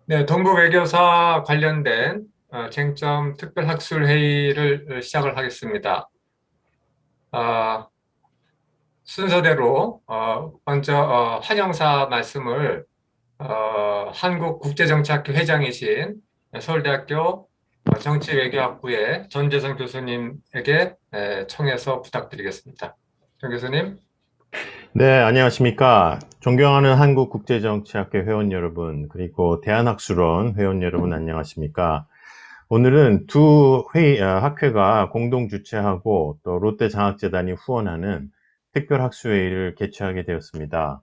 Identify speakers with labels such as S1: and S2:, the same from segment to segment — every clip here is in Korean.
S1: 네, 동북외교사 관련된 쟁점 특별학술회의를 시작을 하겠습니다. 어, 순서대로 먼저 환영사 말씀을 한국국제정치학회 회장이신 서울대학교 정치외교학부의 전재선 교수님에게 청해서 부탁드리겠습니다. 전 교수님.
S2: 네, 안녕하십니까. 존경하는 한국국제정치학회 회원 여러분, 그리고 대한학술원 회원 여러분, 안녕하십니까. 오늘은 학회가 공동 주최하고 또 롯데장학재단이 후원하는 특별학술회의를 개최하게 되었습니다.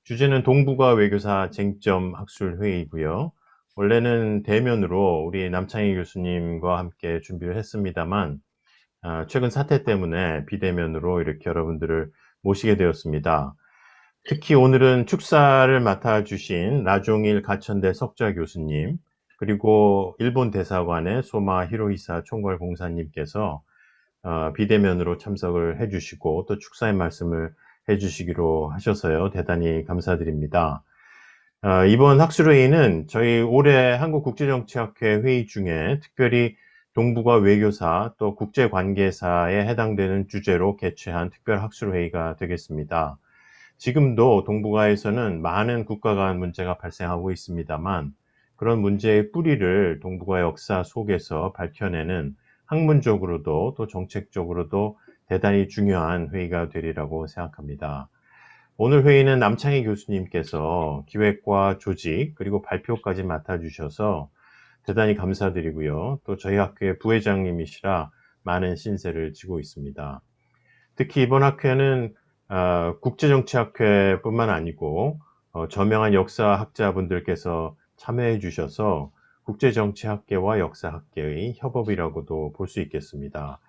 S2: 주제는 동북아 외교사 쟁점 학술회의고요. 원래는 대면으로 우리 남창희 교수님과 함께 준비를 했습니다만, 최근 사태 때문에 비대면으로 이렇게 여러분들을 모시게 되었습니다. 특히 오늘은 축사를 맡아주신 라종일 가천대 석좌 교수님, 그리고 일본 대사관의 소마 히로히사 총괄공사님께서 비대면으로 참석을 해주시고 또 축사의 말씀을 해주시기로 하셔서요. 대단히 감사드립니다. 이번 학술회의는 저희 올해 한국국제정치학회 회의 중에 특별히 동북아 외교사 또 국제관계사에 해당되는 주제로 개최한 특별학술회의가 되겠습니다. 지금도 동북아에서는 많은 국가 간 문제가 발생하고 있습니다만 그런 문제의 뿌리를 동북아 역사 속에서 밝혀내는 학문적으로도 또 정책적으로도 대단히 중요한 회의가 되리라고 생각합니다. 오늘 회의는 남창희 교수님께서 기획과 조직 그리고 발표까지 맡아주셔서 대단히 감사드리고요. 또 저희 학교의 부회장님이시라 많은 신세를 지고 있습니다. 특히 이번 학회는 국제정치학회뿐만 아니고 저명한 역사학자분들께서 참여해 주셔서 국제정치학계와 역사학계의 협업이라고도 볼 수 있겠습니다.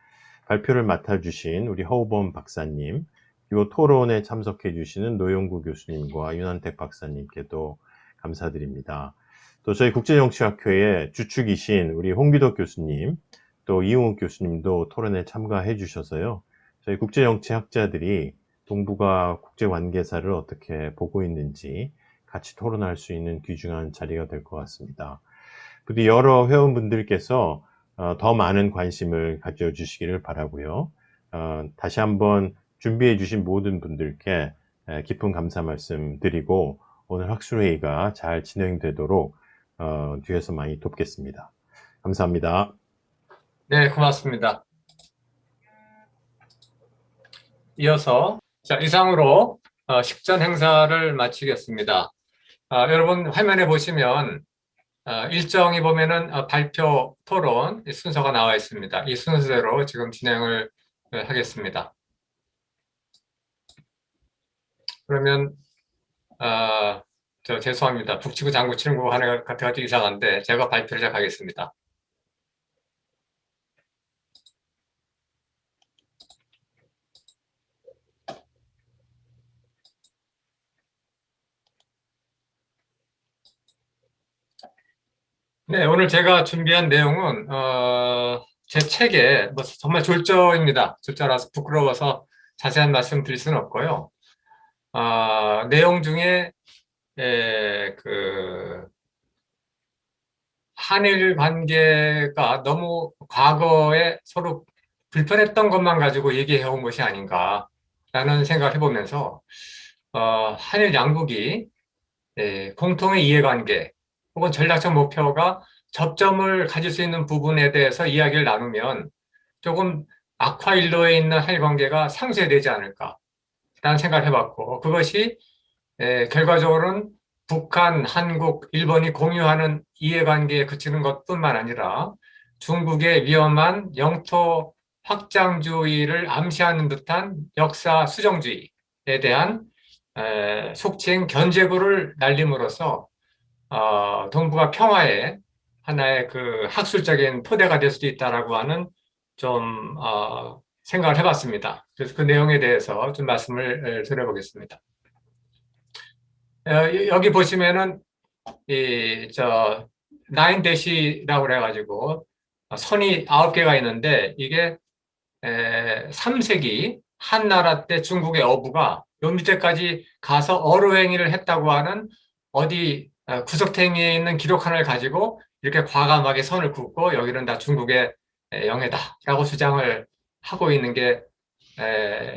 S2: 발표를 맡아주신 우리 허우범 박사님, 그리고 토론에 참석해 주시는 노영구 교수님과 윤한택 박사님께도 감사드립니다. 또 저희 국제정치학회의 주축이신 우리 홍기덕 교수님, 또 이용욱 교수님도 토론에 참가해 주셔서요. 저희 국제정치학자들이 동북아 국제관계사를 어떻게 보고 있는지 같이 토론할 수 있는 귀중한 자리가 될 것 같습니다. 부디 여러 회원분들께서 더 많은 관심을 가져주시기를 바라고요. 다시 한번 준비해 주신 모든 분들께 깊은 감사 말씀 드리고 오늘 학술회의가 잘 진행되도록 뒤에서 많이 돕겠습니다. 감사합니다.
S1: 네, 고맙습니다. 이어서 이상으로 식전 행사를 마치겠습니다. 여러분 화면에 보시면 일정이 보면은 발표, 토론 이 순서가 나와 있습니다. 이 순서대로 지금 진행을 하겠습니다. 그러면 죄송합니다. 북치고 장구치는 거 하나 같아가지고 이상한데 제가 발표를 시작하겠습니다. 네, 오늘 제가 준비한 내용은 제 책에 뭐 정말 졸저입니다. 졸저라서 부끄러워서 자세한 말씀 드릴 수는 없고요. 내용 중에 그 한일 관계가 너무 과거에 서로 불편했던 것만 가지고 얘기해 온 것이 아닌가라는 생각을 해보면서 한일 양국이 공통의 이해관계 혹은 전략적 목표가 접점을 가질 수 있는 부분에 대해서 이야기를 나누면 조금 악화일로에 있는 한일 관계가 상쇄되지 않을까라는 생각을 해봤고 그것이 결과적으로는 북한, 한국, 일본이 공유하는 이해관계에 그치는 것뿐만 아니라 중국의 위험한 영토 확장주의를 암시하는 듯한 역사 수정주의에 대한 속칭 견제구를 날림으로써 동북아 평화의 하나의 그 학술적인 토대가 될 수도 있다라고 하는 좀 생각을 해봤습니다. 그래서 그 내용에 대해서 좀 말씀을 드려보겠습니다. 여기 보시면은 저 나인 대시라고 그래가지고 선이 9개가 있는데 이게 3세기 한나라 때 중국의 어부가 요 밑에까지 가서 어로행위를 했다고 하는 어디 구석탱이에 있는 기록 하나를 가지고 이렇게 과감하게 선을 긋고 여기는 다 중국의 영해다라고 주장을 하고 있는 게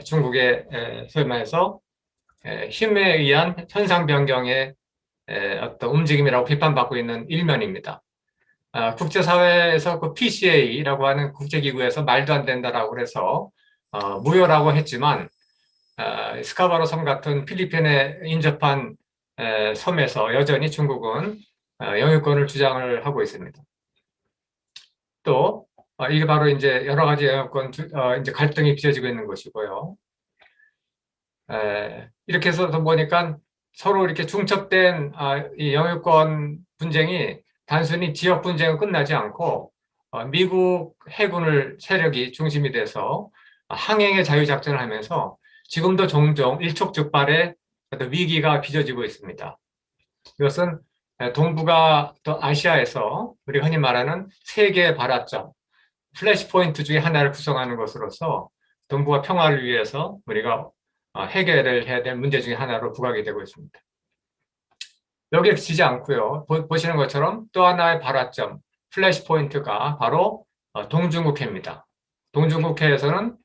S1: 중국의 소위 말해서 힘에 의한 현상 변경의 어떤 움직임이라고 비판받고 있는 일면입니다. 국제사회에서 그 PCA라고 하는 국제기구에서 말도 안 된다라고 해서 무효라고 했지만 스카바로 섬 같은 필리핀에 인접한 섬에서 여전히 중국은 영유권을 주장을 하고 있습니다. 또 이게 바로 이제 여러 가지 영유권 이제 갈등이 빚어지고 있는 것이고요. 이렇게 해서 보니까 서로 이렇게 중첩된 이 영유권 분쟁이 단순히 지역 분쟁은 끝나지 않고 미국 해군을 세력이 중심이 돼서 항행의 자유작전을 하면서 지금도 종종 일촉즉발의 어떤 위기가 빚어지고 있습니다. 이것은 동북아 또 아시아에서 우리가 흔히 말하는 세계의 발화점, 플래시포인트 중에 하나를 구성하는 것으로서 동북아 평화를 위해서 우리가 해결을 해야 될 문제 중에 하나로 부각이 되고 있습니다. 여기에 그치지 않고요. 보시는 것처럼 또 하나의 발화점, 플래시포인트가 바로 동중국해입니다. 동중국해에서는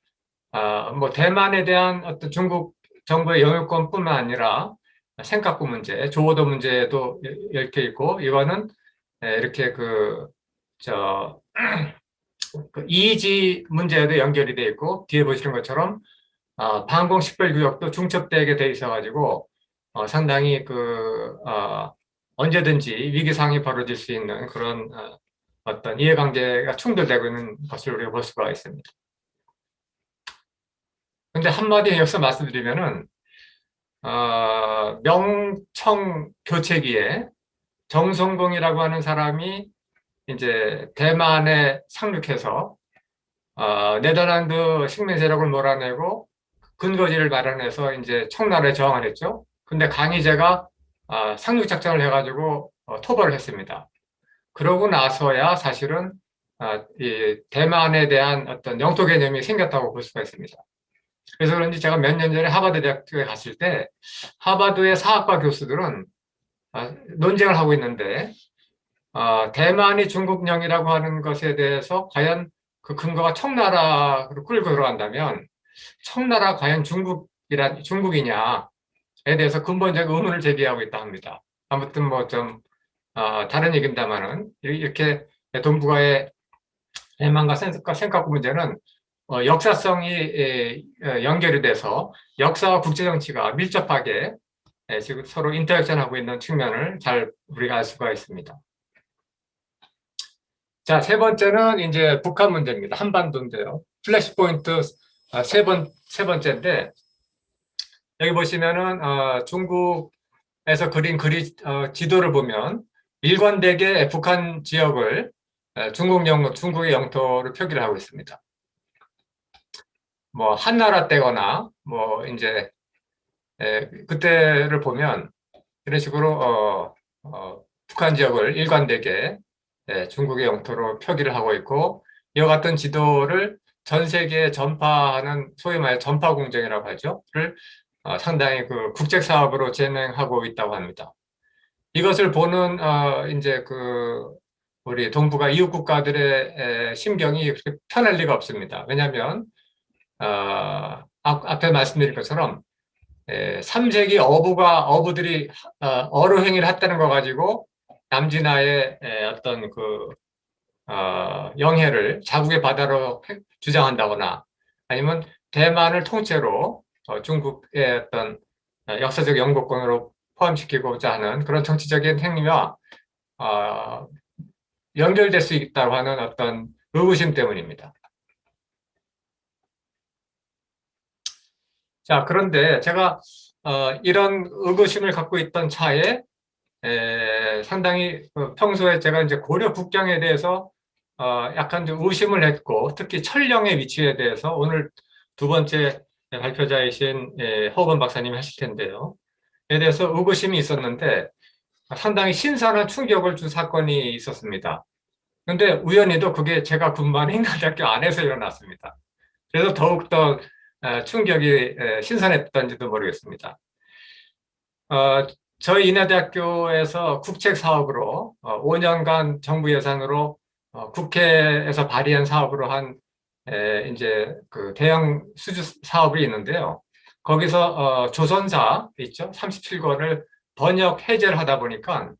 S1: 뭐 대만에 대한 어떤 중국 정부의 영유권뿐만 아니라尖閣 문제, 조호도 문제도 이렇게 있고 이거는 이렇게 그 이지 문제에도 연결이 되어 있고 뒤에 보시는 것처럼 방공식별구역도 중첩되게 돼 있어가지고 상당히 언제든지 위기상이 벌어질 수 있는 그런 어떤 이해관계가 충돌되고 있는 것을 우리가 볼 수가 있습니다. 근데 한마디 여기서 말씀드리면은 명청 교체기에 정성공이라고 하는 사람이 이제 대만에 상륙해서 네덜란드 식민 세력을 몰아내고 근거지를 마련해서 이제 청나라에 저항을 했죠. 근데 강희제가 상륙 작전을 해가지고 토벌을 했습니다. 그러고 나서야 사실은 이 대만에 대한 어떤 영토 개념이 생겼다고 볼 수가 있습니다. 그래서 그런지 제가 몇 년 전에 하버드 대학교에 갔을 때 하버드의 사학과 교수들은 논쟁을 하고 있는데 대만이 중국령이라고 하는 것에 대해서 과연 그 근거가 청나라로 끌고 들어간다면 청나라 과연 중국이냐에 대해서 근본적 의문을 제기하고 있다 합니다. 아무튼 뭐 좀 다른 얘기입니다만은 이렇게 동북아의 대만과尖閣 문제는 역사성이 연결이 돼서 역사와 국제정치가 밀접하게 지금 서로 인터랙션하고 있는 측면을 잘 우리가 알 수가 있습니다. 자, 세 번째는 이제 북한 문제입니다. 한반도인데요. 플래시포인트 세 번째인데 여기 보시면은 중국에서 그린 지도를 보면 일관되게 북한 지역을 중국의 영토로 표기를 하고 있습니다. 뭐 한나라 때거나 뭐 이제 그때를 보면 이런 식으로 북한 지역을 일관되게 중국의 영토로 표기를 하고 있고 이와 같은 지도를 전 세계에 전파하는 소위 말해 전파 공정이라고 하죠.를 상당히 국책 사업으로 진행하고 있다고 합니다. 이것을 보는 이제 우리 동북아 이웃 국가들의 심경이 그렇게 편할 리가 없습니다. 왜냐하면 앞에 말씀드린 것처럼 3세기 어부들이 어로 행위를 했다는 거 가지고 남진아의 어떤 영해를 자국의 바다로 주장한다거나 아니면 대만을 통째로 중국의 어떤 역사적 영국권으로 포함시키고자 하는 그런 정치적인 행위와 연결될 수 있다고 하는 어떤 의구심 때문입니다. 자, 그런데 제가 이런 의구심을 갖고 있던 차에 상당히 평소에 제가 이제 고려 국경에 대해서 약간 좀 의심을 했고 특히 철령의 위치에 대해서 오늘 두 번째 발표자이신 허건 박사님이 하실 텐데요. 에 대해서 의구심이 있었는데 상당히 신선한 충격을 준 사건이 있었습니다. 그런데 우연히도 그게 제가 근무하는 인간대학교 안에서 일어났습니다. 그래서 더욱더 충격이 신선했던지도 모르겠습니다. 저희 인하대학교에서 국책 사업으로 5년간 정부 예산으로 국회에서 발의한 사업으로 한 이제 그 대형 수주 사업이 있는데요. 거기서 조선사 있죠? 37권을 번역 해제를 하다 보니까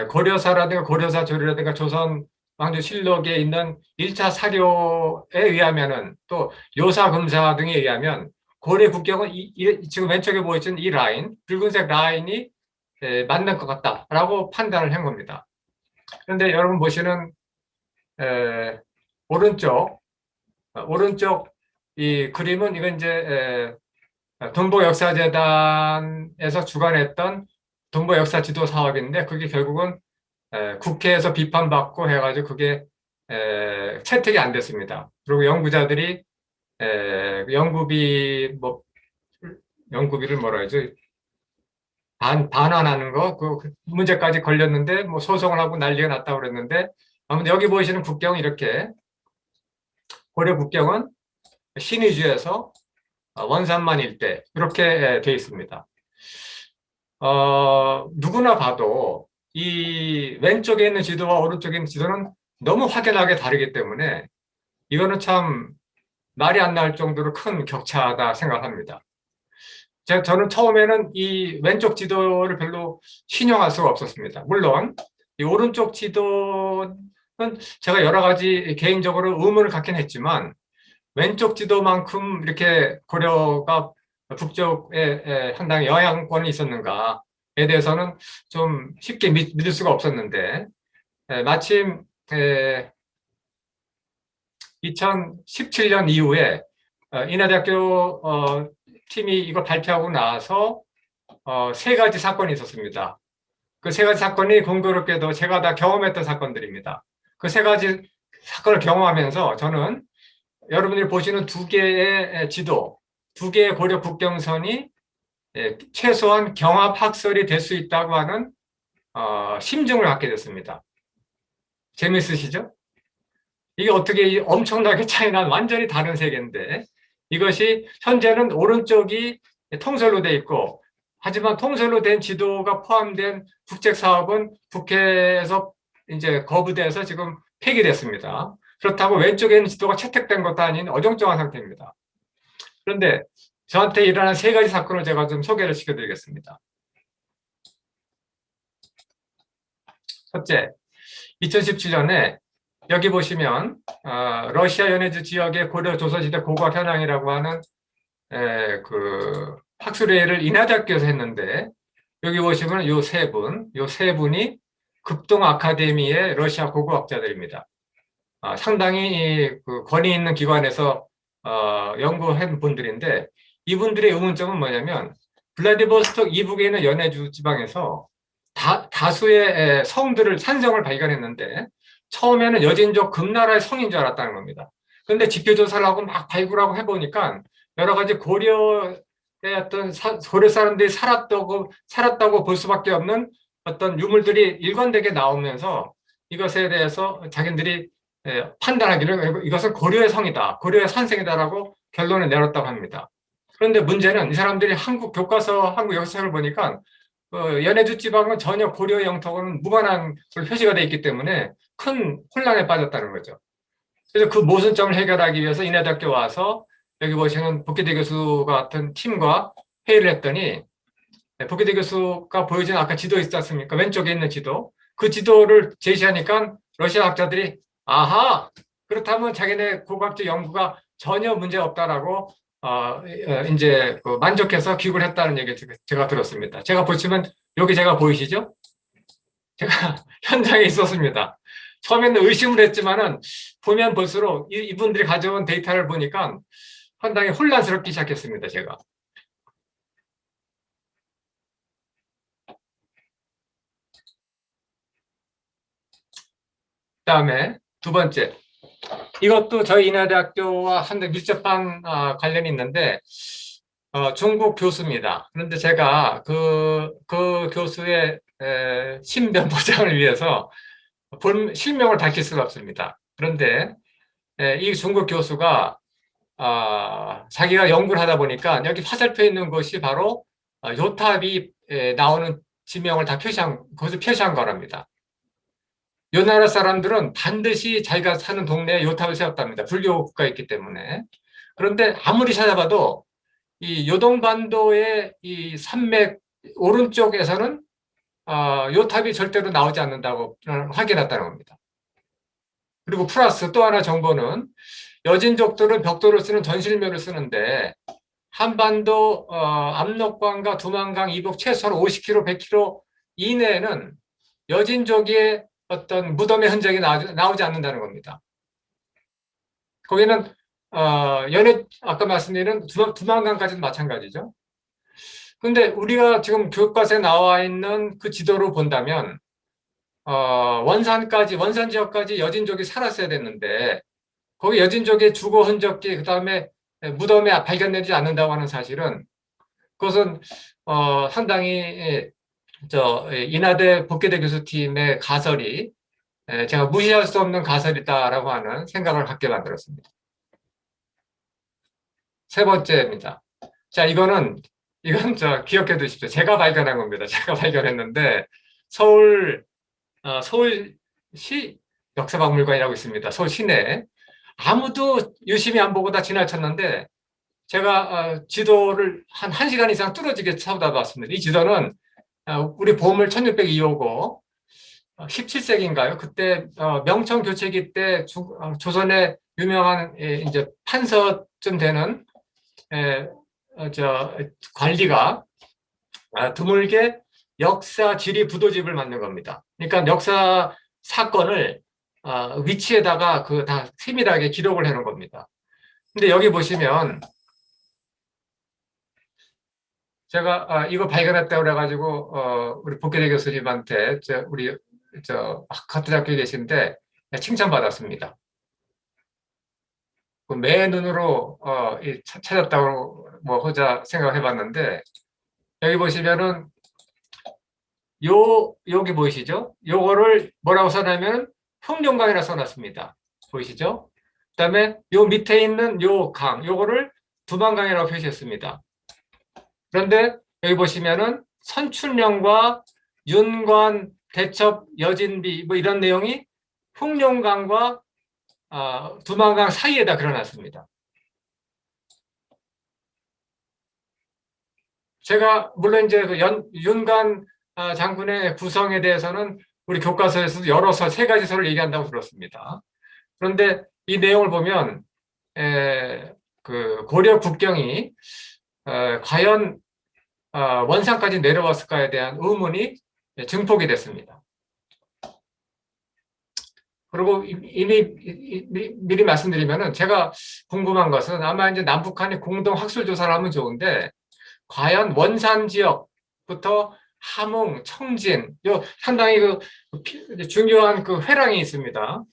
S1: 고려사라든가 고려사 조리라든가 조선 왕조실록에 있는 1차 사료에 의하면은 또 요사금사 등에 의하면 고려 국경은 지금 왼쪽에 보이시는 이 라인, 붉은색 라인이 맞는 것 같다라고 판단을 한 겁니다. 그런데 여러분 보시는 에, 오른쪽 이 그림은 이건 이제 동북역사재단에서 주관했던 동북역사 지도 사업인데 그게 결국은 국회에서 비판받고 해가지고 그게 채택이 안 됐습니다. 그리고 연구자들이 연구비를 뭐라 하죠? 반환하는 거, 그 문제까지 걸렸는데, 뭐 소송을 하고 난리가 났다고 그랬는데, 아무튼 여기 보이시는 국경은 이렇게, 고려 국경은 신의주에서 원산만 일대, 이렇게 돼 있습니다. 누구나 봐도 이 왼쪽에 있는 지도와 오른쪽에 있는 지도는 너무 확연하게 다르기 때문에 이거는 참 말이 안 나올 정도로 큰 격차다 생각합니다. 저는 처음에는 이 왼쪽 지도를 별로 신용할 수가 없었습니다. 물론 이 오른쪽 지도는 제가 여러 가지 개인적으로 의문을 갖긴 했지만 왼쪽 지도만큼 이렇게 고려가 북쪽에 상당히 영향권이 있었는가에 대해서는 좀 쉽게 믿을 수가 없었는데 마침 2017년 이후에 인하대학교 팀이 이걸 발표하고 나서 세 가지 사건이 있었습니다. 그 세 가지 사건이 공교롭게도 제가 다 경험했던 사건들입니다. 그 세 가지 사건을 경험하면서 저는 여러분들이 보시는 두 개의 지도, 두 개의 고려 국경선이 최소한 경합 학설이 될 수 있다고 하는 심증을 갖게 됐습니다. 재밌으시죠? 이게 어떻게 엄청나게 차이난 완전히 다른 세계인데 이것이 현재는 오른쪽이 통솔로 돼 있고 하지만 통솔로 된 지도가 포함된 국책 사업은 국회에서 이제 거부돼서 지금 폐기됐습니다. 그렇다고 왼쪽에 있는 지도가 채택된 것도 아닌 어정쩡한 상태입니다. 그런데 저한테 일어난 세 가지 사건을 제가 좀 소개를 시켜드리겠습니다. 첫째, 2017년에 여기 보시면 러시아 연해주 지역의 고려 조선시대 고고학 현황이라고 하는 그 학술회의를 인하대학교에서 했는데 여기 보시면 요 세 분이 급동 아카데미의 러시아 고고학자들입니다. 상당히 그 권위 있는 기관에서 연구한 분들인데 이분들의 의문점은 뭐냐면 블라디보스톡 이북에 있는 연해주 지방에서 다수의 산성을 발견했는데 처음에는 여진족 금나라의 성인 줄 알았다는 겁니다. 그런데 지표조사를 하고 막 발굴하고 해보니까 여러 가지 고려의 어떤 고려 사람들이 살았다고 볼 수밖에 없는 어떤 유물들이 일관되게 나오면서 이것에 대해서 자기들이 판단하기를 이것은 고려의 성이다, 고려의 산성이다라고 결론을 내렸다고 합니다. 그런데 문제는 이 사람들이 한국 교과서, 한국 역사를 보니까 연해주 지방은 전혀 고려 영토는 무관한 표시가 되어 있기 때문에 큰 혼란에 빠졌다는 거죠. 그래서 그 모순점을 해결하기 위해서 인하대학교 와서 여기 보시는 복기대 교수 같은 팀과 회의를 했더니 복기대 교수가 보여준 아까 지도 있지 않습니까? 왼쪽에 있는 지도. 그 지도를 제시하니까 러시아 학자들이 아하! 그렇다면 자기네 고고학적 연구가 전혀 문제 없다라고 이제 만족해서 귀국을 했다는 얘기 제가 들었습니다. 제가 보시면 여기 제가 보이시죠? 제가 현장에 있었습니다. 처음에는 의심을 했지만은 보면 볼수록 이분들이 가져온 데이터를 보니까 상당히 혼란스럽기 시작했습니다. 제가. 그다음에 두 번째. 이것도 저희 인하대학교와 상당히 밀접한 관련이 있는데 중국 교수입니다. 그런데 제가 그 교수의 신변 보장을 위해서 실명을 밝힐 수가 없습니다. 그런데 이 중국 교수가 자기가 연구를 하다 보니까 여기 화살표 있는 것이 바로 요탑이 나오는 지명을 다 거기서 표시한 거랍니다. 요 나라 사람들은 반드시 자기가 사는 동네에 요탑을 세웠답니다. 불교 국가였기 때문에. 그런데 아무리 찾아봐도 이 요동반도의 이 산맥 오른쪽에서는 요탑이 절대로 나오지 않는다고 확인했다는 겁니다. 그리고 플러스 또 하나 정보는 여진족들은 벽돌을 쓰는 전실묘를 쓰는데 한반도 압록강과 두만강 이북 최소한 50km, 100km 이내에는 여진족의 어떤 무덤의 흔적이 나오지 않는다는 겁니다. 거기는 아까 말씀드린 두만강까지도 마찬가지죠. 근데 우리가 지금 교과서에 나와 있는 그 지도로 본다면 원산 지역까지 여진족이 살았어야 됐는데 거기 여진족의 주거 흔적이 그다음에 무덤에 발견되지 않는다고 하는 사실은 그것은 상당히 인하대 복계대 교수팀의 가설이 제가 무시할 수 없는 가설이다라고 하는 생각을 갖게 만들었습니다. 세 번째입니다. 자, 이건 기억해 두십시오. 제가 발견한 겁니다. 제가 발견했는데 서울시 역사박물관이라고 있습니다. 서울 시내에. 아무도 유심히 안 보고 다 지나쳤는데 제가 지도를 한 1시간 이상 뚫어지게 쳐다봤습니다. 이 지도는 우리 보물 1602호고 17세기인가요? 그때 명청 교체기 때 조선의 유명한 이제 판서쯤 되는 관리가 드물게 역사 지리 부도집을 만든 겁니다. 그러니까 역사 사건을 위치에다가 다 세밀하게 기록을 해놓은 겁니다. 근데 여기 보시면 제가 이거 발견했다고 그래가지고 우리 복계대 교수님한테 우리 같은 학교에 계신데 칭찬받았습니다. 매 눈으로 찾았다고 호자 생각을 해봤는데 여기 보시면은 여기 보이시죠? 요거를 뭐라고 써놨냐면 흑룡강이라 써놨습니다. 보이시죠? 그다음에 요 밑에 있는 요 강, 요거를 두만강이라고 표시했습니다. 그런데 여기 보시면은 선춘령과 윤관, 대첩, 여진비 뭐 이런 내용이 흑룡강과 두만강 사이에다 그려놨습니다. 제가 물론 이제 윤관 장군의 구성에 대해서는 우리 교과서에서도 여러 세 가지 설을 얘기한다고 들었습니다. 그런데 이 내용을 보면 그 고려 국경이 과연 원산까지 내려왔을까에 대한 의문이 증폭이 됐습니다. 그리고 이미 미리 말씀드리면은 제가 궁금한 것은 아마 이제 남북한이 공동 학술 조사를 하면 좋은데 과연 원산 지역부터 함흥, 청진, 상당히 중요한 회랑이 있습니다.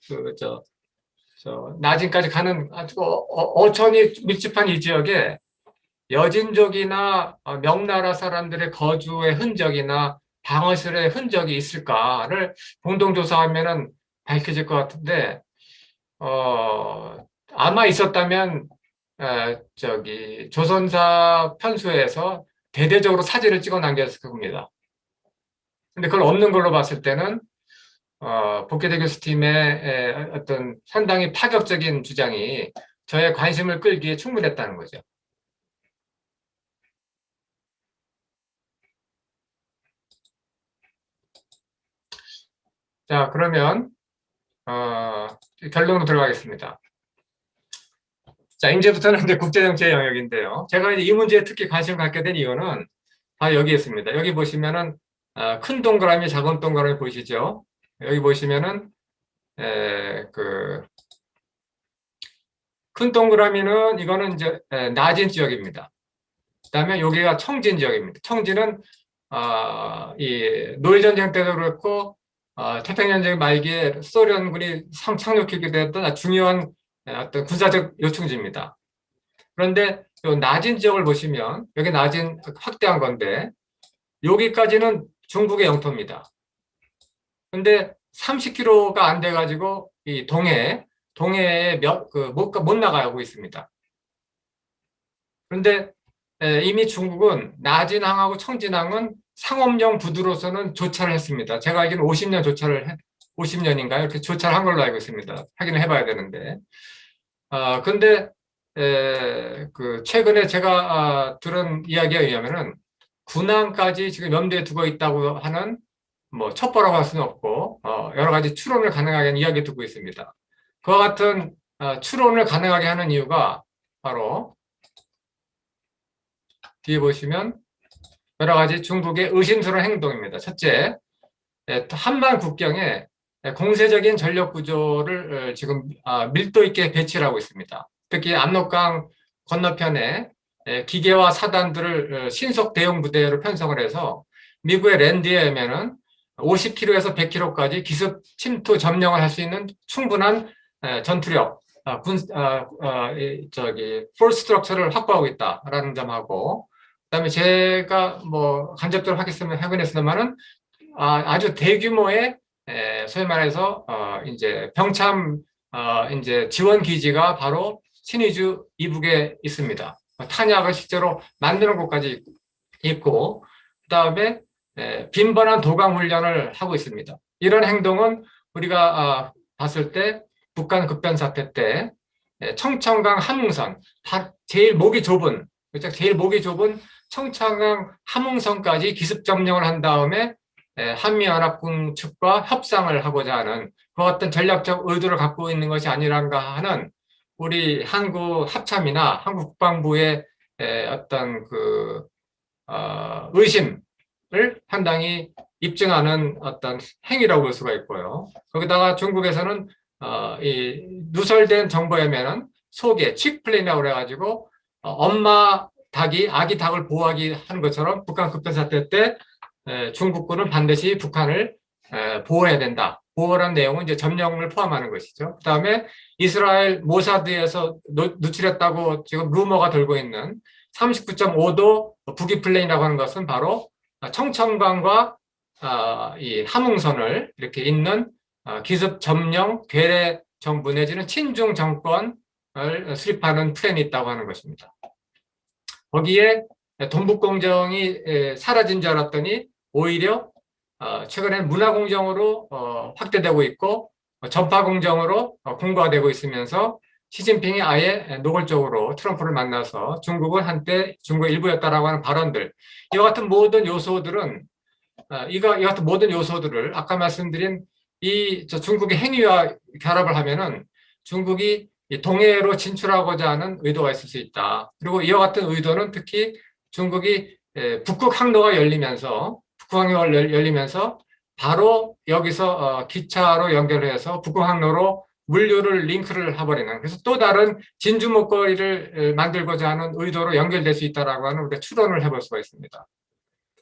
S1: 나진까지 가는 아주 어촌이 밀집한 이 지역에 여진족이나 명나라 사람들의 거주의 흔적이나 방어실의 흔적이 있을까를 공동조사하면은 밝혀질 것 같은데, 아마 있었다면, 조선사 편수에서 대대적으로 사진을 찍어 남겼을 겁니다. 근데 그걸 없는 걸로 봤을 때는, 복계대 교수팀의 어떤 상당히 파격적인 주장이 저의 관심을 끌기에 충분했다는 거죠. 자, 그러면, 결론으로 들어가겠습니다. 자, 이제부터는 이제 국제정치의 영역인데요. 제가 이제 이 문제에 특히 관심을 갖게 된 이유는 다 여기 있습니다. 여기 보시면은, 큰 동그라미, 작은 동그라미 보이시죠? 여기 보시면은, 큰 동그라미는 이거는 이제 나진 지역입니다. 그다음에 여기가 청진 지역입니다. 청진은 이 노일 전쟁 때도 그렇고 태평양전 말기에 소련군이 착륙하게 되었던 중요한 어떤 군사적 요충지입니다. 그런데 이 나진 지역을 보시면 여기 나진 확대한 건데 여기까지는 중국의 영토입니다. 그런데 30km가 안 돼가지고 이 동해에 못 나가고 있습니다. 그런데 이미 중국은 나진항하고 청진항은 상업용 부두로서는 조차를 했습니다. 제가 알기로는 50년 50년인가요? 이렇게 조차를 한 걸로 알고 있습니다. 확인을 해봐야 되는데. 근데 최근에 제가 들은 이야기에 의하면은 군항까지 지금 염두에 두고 있다고 하는 뭐 첩보라고 할 수는 없고 여러 가지 추론을 가능하게 하는 이야기 듣고 있습니다. 그와 같은 추론을 가능하게 하는 이유가 바로 뒤에 보시면 여러 가지 중국의 의심스러운 행동입니다. 첫째, 한반 국경에 공세적인 전력 구조를 지금 밀도 있게 배치를 하고 있습니다. 특히 압록강 건너편에 기계와 사단들을 신속 대응 부대로 편성을 해서 미국의 랜드에 오면은 50km에서 100km까지 기습 침투 점령을 할 수 있는 충분한 전투력, 폴 스트럭처를 확보하고 있다라는 점하고, 그다음에 제가 뭐 간접적으로 확인했습니다만은 아주 대규모의 소위 말해서 이제 병참 이제 지원 기지가 바로 신의주 이북에 있습니다. 탄약을 실제로 만드는 곳까지 있고, 그다음에 빈번한 도강 훈련을 하고 있습니다. 이런 행동은 우리가 봤을 때 북한 급변 사태 때 청천강 함흥선 제일 목이 좁은 청천강 함흥선까지 기습 점령을 한 다음에 한미연합군 측과 협상을 하고자 하는 그 어떤 전략적 의도를 갖고 있는 것이 아니란가 하는 우리 한국 합참이나 한국 국방부의 어떤 의심을 상당히 입증하는 어떤 행위라고 볼 수가 있고요. 거기다가 중국에서는 이 누설된 정보에는 속에 칙플레이라고 그래가지고 엄마 닭이 아기 닭을 보호하기 하는 것처럼 북한 급변 사태 때 중국군은 반드시 북한을 보호해야 된다. 보호라는 내용은 이제 점령을 포함하는 것이죠. 그다음에 이스라엘 모사드에서 누출했다고 지금 루머가 돌고 있는 39.5도 북위 플레인이라고 하는 것은 바로 청천강과 이 함흥선을 이렇게 잇는 기습 점령 괴뢰 정부 내지는 친중 정권을 수립하는 플랜이 있다고 하는 것입니다. 거기에 동북공정이 사라진 줄 알았더니 오히려 최근에 문화공정으로 확대되고 있고 전파공정으로 공고화되고 있으면서 시진핑이 아예 노골적으로 트럼프를 만나서 중국은 한때 중국의 일부였다라고 하는 발언들, 이와 같은 모든 요소들은 이와 같은 모든 요소들을 아까 말씀드린 중국의 행위와 결합을 하면은 중국이 동해로 진출하고자 하는 의도가 있을 수 있다. 그리고 이와 같은 의도는 특히 중국이 북극 항로가 열리면서 바로 여기서 기차로 연결해서 북극 항로로 물류를 링크를 해버리는, 그래서 또 다른 진주 목걸이를 만들고자 하는 의도로 연결될 수 있다라고 하는 우리가 추론을 해볼 수가 있습니다.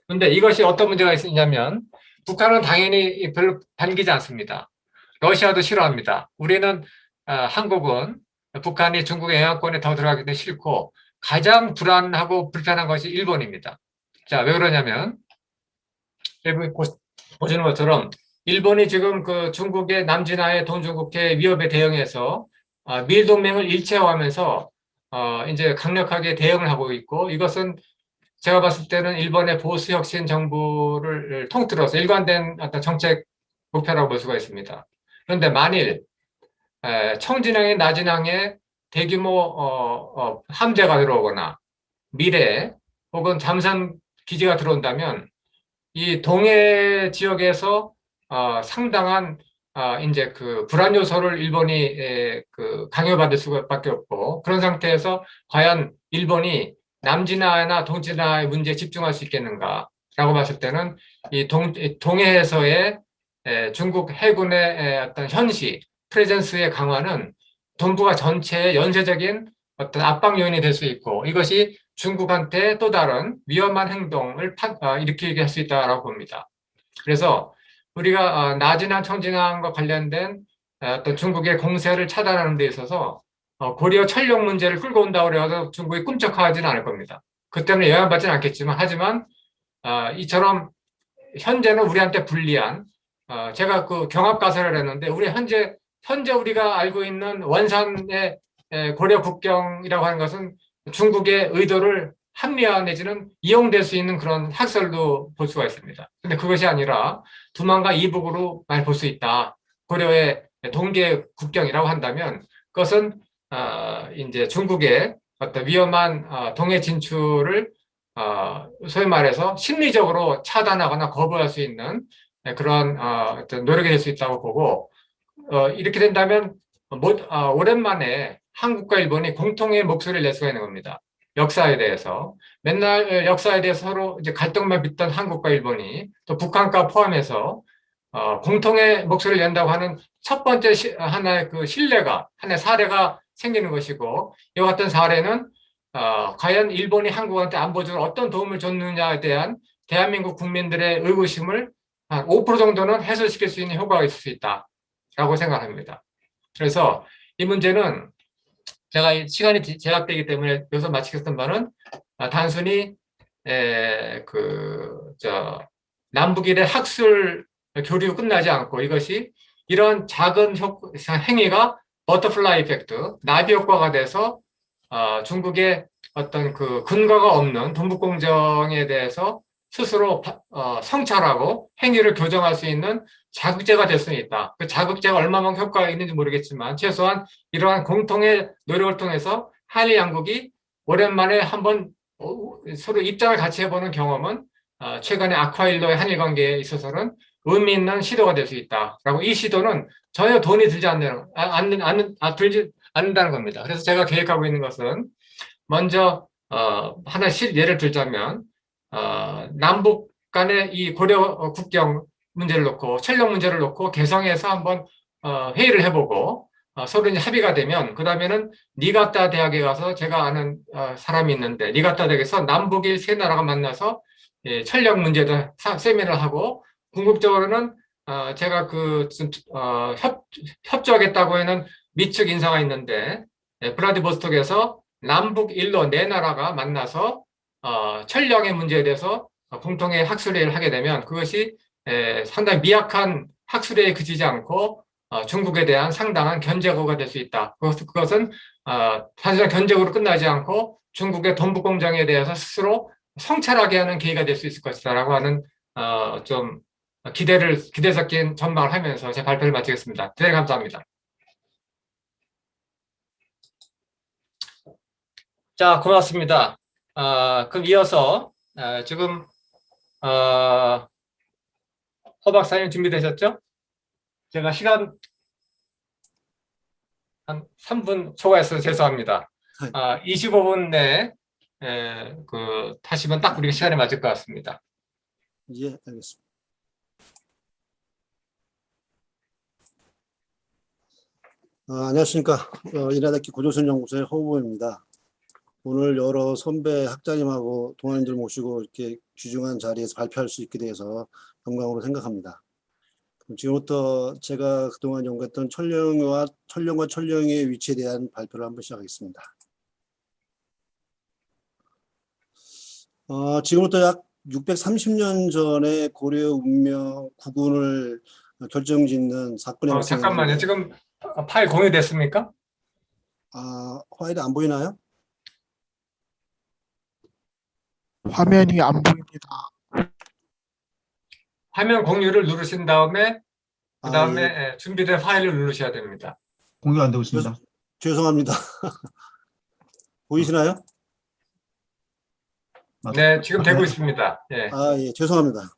S1: 그런데 이것이 어떤 문제가 있냐면 북한은 당연히 별로 반기지 않습니다. 러시아도 싫어합니다. 우리는 한국은 북한이 중국의 영향권에 더 들어가기도 싫고 가장 불안하고 불편한 것이 일본입니다. 자, 왜 그러냐면 여기 보시는 것처럼 일본이 지금 그 중국의 남진하의 동중국해 위협에 대응해서 미일 동맹을 일체화하면서 이제 강력하게 대응을 하고 있고, 이것은 제가 봤을 때는 일본의 보수 혁신 정부를 통틀어서 일관된 어떤 정책 목표라고 볼 수가 있습니다. 그런데 만일 청진항의 나진항에 대규모 함대가 들어오거나 미래 혹은 잠수함 기지가 들어온다면 이 동해 지역에서 상당한 이제 그 불안 요소를 일본이 강요받을 수밖에 없고, 그런 상태에서 과연 일본이 남진하나 동진하의 문제에 집중할 수 있겠는가라고 봤을 때는 이 동해에서의 중국 해군의 어떤 현시 프레젠스의 강화는 동북아 전체의 연쇄적인 어떤 압박 요인이 될 수 있고, 이것이 중국한테 또 다른 위험한 행동을 일으키게 할 수 있다고 봅니다. 그래서 우리가 나진항, 청진항과 관련된 어떤 중국의 공세를 차단하는 데 있어서 고리어 철령 문제를 끌고 온다고 해서 중국이 꿈쩍하지는 않을 겁니다. 그 때문에 영향받지는 않겠지만, 하지만 이처럼 현재는 우리한테 불리한 제가 그 경합가설을 했는데, 우리 현재 우리가 알고 있는 원산의 고려 국경이라고 하는 것은 중국의 의도를 합리화 내지는 이용될 수 있는 그런 학설도 볼 수가 있습니다. 근데 그것이 아니라 두만과 이북으로 많이 볼 수 있다. 고려의 동계 국경이라고 한다면 그것은 이제 중국의 어떤 위험한 동해 진출을 소위 말해서 심리적으로 차단하거나 거부할 수 있는 그런 어떤 노력이 될 수 있다고 보고 이렇게 된다면 오랜만에 한국과 일본이 공통의 목소리를 낼 수가 있는 겁니다. 역사에 대해서 맨날 역사에 대해서 서로 이제 갈등만 빚던 한국과 일본이 또 북한과 포함해서 공통의 목소리를 낸다고 하는 첫 번째 하나의 그 신뢰가 하나의 사례가 생기는 것이고 이와 같은 사례는 과연 일본이 한국한테 안보적으로 어떤 도움을 줬느냐에 대한 대한민국 국민들의 의구심을 한 5% 정도는 해소시킬 수 있는 효과가 있을 수 있다라고 생각합니다. 그래서 이 문제는 제가 시간이 제약되기 때문에 여기서 마치겠던 바는 단순히 남북일의 학술 교류 끝나지 않고 이것이 이런 작은 행위가 버터플라이 이펙트, 나비 효과가 돼서 중국의 어떤 그 근거가 없는 동북공정에 대해서 스스로 성찰하고 행위를 교정할 수 있는 자극제가 될 수 있다. 그 자극제가 얼마만큼 효과가 있는지 모르겠지만 최소한 이러한 공통의 노력을 통해서 한일 양국이 오랜만에 한번 서로 입장을 같이 해보는 경험은 최근의 아쿠아일로의 한일 관계에 있어서는 의미 있는 시도가 될 수 있다라고 이 시도는 전혀 돈이 들지 들지 않는다는 겁니다. 그래서 제가 계획하고 있는 것은 먼저 하나 예를 들자면 남북 간의 이 고려 국경 문제를 놓고 철령 문제를 놓고 개성에서 한번 회의를 해보고 서로 이제 합의가 되면 그 다음에는 니가타 대학에 가서 제가 아는 사람이 있는데 니가타 대학에서 남북일 세 나라가 만나서 철령 문제도 세미나를 하고 궁극적으로는 제가 협조하겠다고 하는 미측 인사가 있는데 브라디보스톡에서 남북 일로 네 나라가 만나서 철령의 문제에 대해서 공통의 학술회의를 하게 되면 그것이 상당히 미약한 학술회의에 그치지 않고 중국에 대한 상당한 견제구가 될 수 있다. 그것은 단순한 견제구로 끝나지 않고 중국의 동북공정에 대해서 스스로 성찰하게 하는 계기가 될 수 있을 것이다라고 하는 좀 기대 섞인 전망을 하면서 제 발표를 마치겠습니다. 대단히 감사합니다. 자, 고맙습니다. 그럼 이어서 지금 허 박사님 준비되셨죠? 제가 시간 한 3분 초과해서 죄송합니다. 25분 내에 하시면 딱 우리가 시간에 맞을 것 같습니다.
S3: 예, 알겠습니다. 안녕하십니까. 인하대학교 고조선 연구소의 허 후보입니다. 오늘 여러 선배 학자님하고 동아님들 모시고 이렇게 귀중한 자리에서 발표할 수 있게 돼서 영광으로 생각합니다. 그럼 지금부터 제가 그동안 연구했던 철령과 철령의 위치에 대한 발표를 한번 시작하겠습니다. 지금부터 약 630년 전에 고려의 운명 국운을 결정짓는 사건이 발생했는데
S1: 잠깐만요. 지금 파일 공유됐습니까?
S3: 파일이 안 보이나요?
S4: 화면이 안 보입니다.
S1: 화면 공유를 누르신 다음에 그 다음에
S3: 예.
S1: 준비된 파일을 누르셔야 됩니다.
S4: 공유 안 되고 있습니다.
S3: 죄송합니다. 보이시나요?
S1: 네, 지금 되고 있습니다. 예.
S3: 예, 죄송합니다.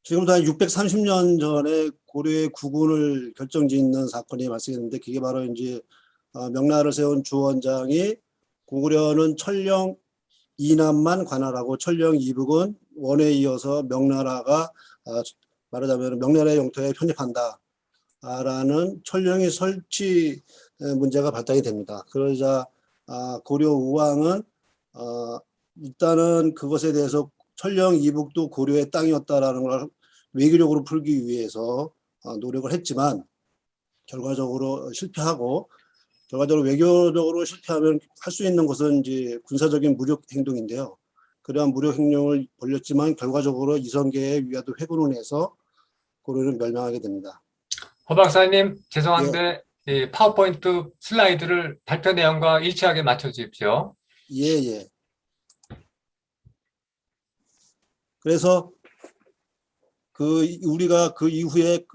S3: 지금부터 한 630년 전에 고려의 국운을 결정짓는 사건이 발생했는데 그게 바로 이제 명나라를 세운 주원장이 고구려는 철령 이남만 관할하고 철령 이북은 원에 이어서 명나라가 말하자면 명나라의 영토에 편입한다 라는 철령의 설치 문제가 발단이 됩니다. 그러자 고려 우왕은 일단은 그것에 대해서 철령 이북도 고려의 땅이었다라는 걸 외교적으로 풀기 위해서 노력을 했지만 결과적으로 실패하고 결과적으로 외교적으로 실패하면 할 수 있는 것은 이제 군사적인 무력 행동인데요. 그러한 무력 행동을 벌였지만 결과적으로 이성계의 위화도 회군을 해서 고려는 멸망하게 됩니다.
S1: 허 박사님 죄송한데 이 파워포인트 슬라이드를 발표 내용과 일치하게 맞춰 주십시오.
S3: 예, 예. 그래서 우리가 그 이후에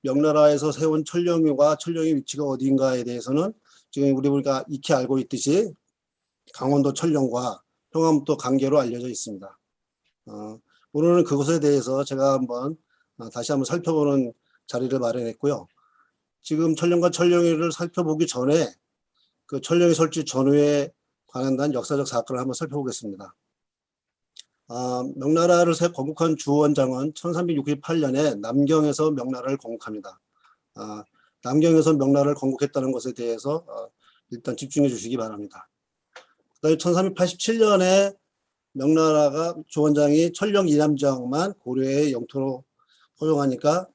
S3: 명나라에서 세운 천령유가 천령의 위치가 어디인가에 대해서는 지금 우리가 익히 알고 있듯이 강원도 천령과 평안북도 강계로 알려져 있습니다. 오늘은 그것에 대해서 제가 한번 다시 한번 살펴보는 자리를 마련했고요. 지금 천령과 천령위를 살펴보기 전에 그 천령위 설치 전후에 관한 역사적 사건을 한번 살펴보겠습니다. 명나라를 건국한 주원장은 1368년에 남경에서 명나라를 건국합니다. 남경에서 명나라를 건국했다는 것에 대해서 일단 집중해 주시기 바랍니다. 그다음에 1387년에 명나라가 주원장이 천령 이남 지역만 고려의 영토로 허용하니까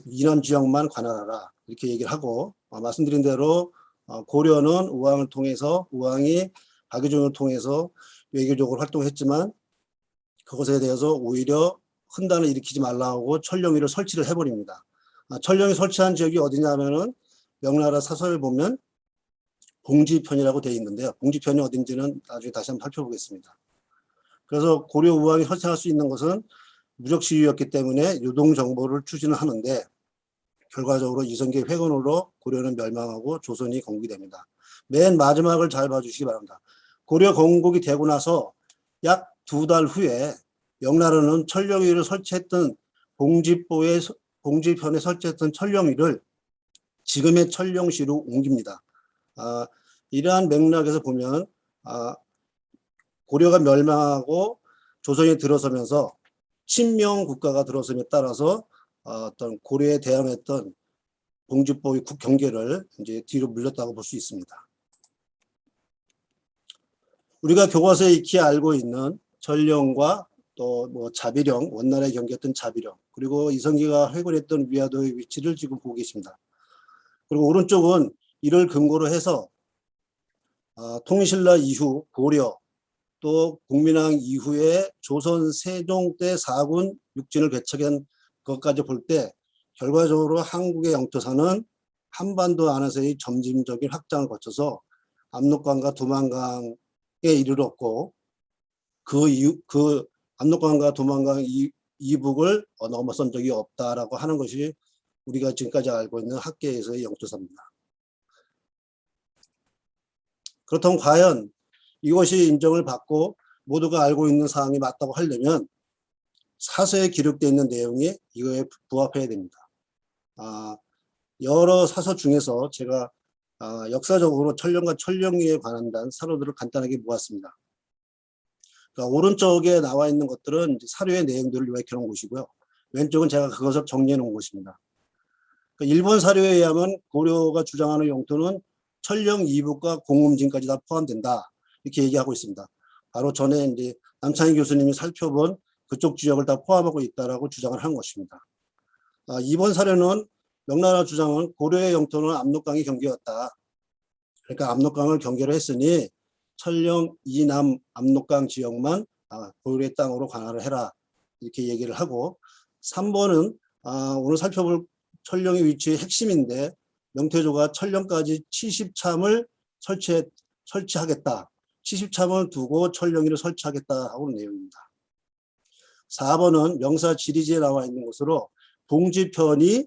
S3: 이남 지역만 관할하라 이렇게 얘기를 하고 말씀드린 대로 고려는 우왕을 통해서 우왕이 박유종을 통해서 외교적으로 활동했지만 그것에 대해서 오히려 혼란을 일으키지 말라고 천령위를 설치를 해버립니다. 천령이 설치한 지역이 어디냐면은 명나라 사서에 보면 봉지편이라고 되어 있는데요. 봉지편이 어딘지는 나중에 다시 한번 살펴보겠습니다. 그래서 고려 우왕이 설치할 수 있는 것은 무적시유였기 때문에 유동정보를 추진을 하는데 결과적으로 이성계 회건으로 고려는 멸망하고 조선이 건국이 됩니다. 맨 마지막을 잘 봐주시기 바랍니다. 고려 건국이 되고 나서 약 2달 후에 명나라는 천령위를 설치했던 봉지편에 설치했던 천령위를 지금의 천령시로 옮깁니다. 이러한 맥락에서 보면 고려가 멸망하고 조선이 들어서면서 친명 국가가 들어섬에 따라서 어떤 고려에 대항했던 봉지보의 국경계를 이제 뒤로 물렸다고 볼 수 있습니다. 우리가 교과서에 익히 알고 있는 전령과 또 뭐 자비령, 원나라에 경계했던 자비령, 그리고 이성계가 회군했던 위화도의 위치를 지금 보고 계십니다. 그리고 오른쪽은 이를 근거로 해서 통신라 이후 고려 또 국민왕 이후에 조선 세종 때 4군 육진을 개척한 것까지 볼 때 결과적으로 한국의 영토사는 한반도 안에서의 점진적인 확장을 거쳐서 압록강과 두만강에 이르렀고 그 압록강과 두만강 이북을 넘어선 적이 없다라고 하는 것이 우리가 지금까지 알고 있는 학계에서의 영토사입니다. 그렇다면 과연 이것이 인정을 받고 모두가 알고 있는 사항이 맞다고 하려면 사서에 기록되어 있는 내용이 이거에 부합해야 됩니다. 여러 사서 중에서 제가 역사적으로 천령과 천령위에 관한 사료들을 간단하게 모았습니다. 그러니까 오른쪽에 나와 있는 것들은 사료의 내용들을 요약해 놓은 것이고요. 왼쪽은 제가 그것을 정리해 놓은 것입니다. 그러니까 일본 사료에 의하면 고려가 주장하는 영토는 천령 이북과 공음진까지 다 포함된다. 이렇게 얘기하고 있습니다. 바로 전에 이제 남창희 교수님이 살펴본 그쪽 지역을 다 포함하고 있다라고 주장을 한 것입니다. 이번 사례는 명나라 주장은 고려의 영토는 압록강이 경계였다. 그러니까 압록강을 경계로 했으니 천령 이남 압록강 지역만 고려의 땅으로 관할을 해라. 이렇게 얘기를 하고 3번은 오늘 살펴볼 천령의 위치의 핵심인데 명태조가 천령까지 70참을 설치하겠다. 70참을 두고 천령위를 설치하겠다 하고 내용입니다. 4번은 명사 지리지에 나와 있는 것으로 봉지편이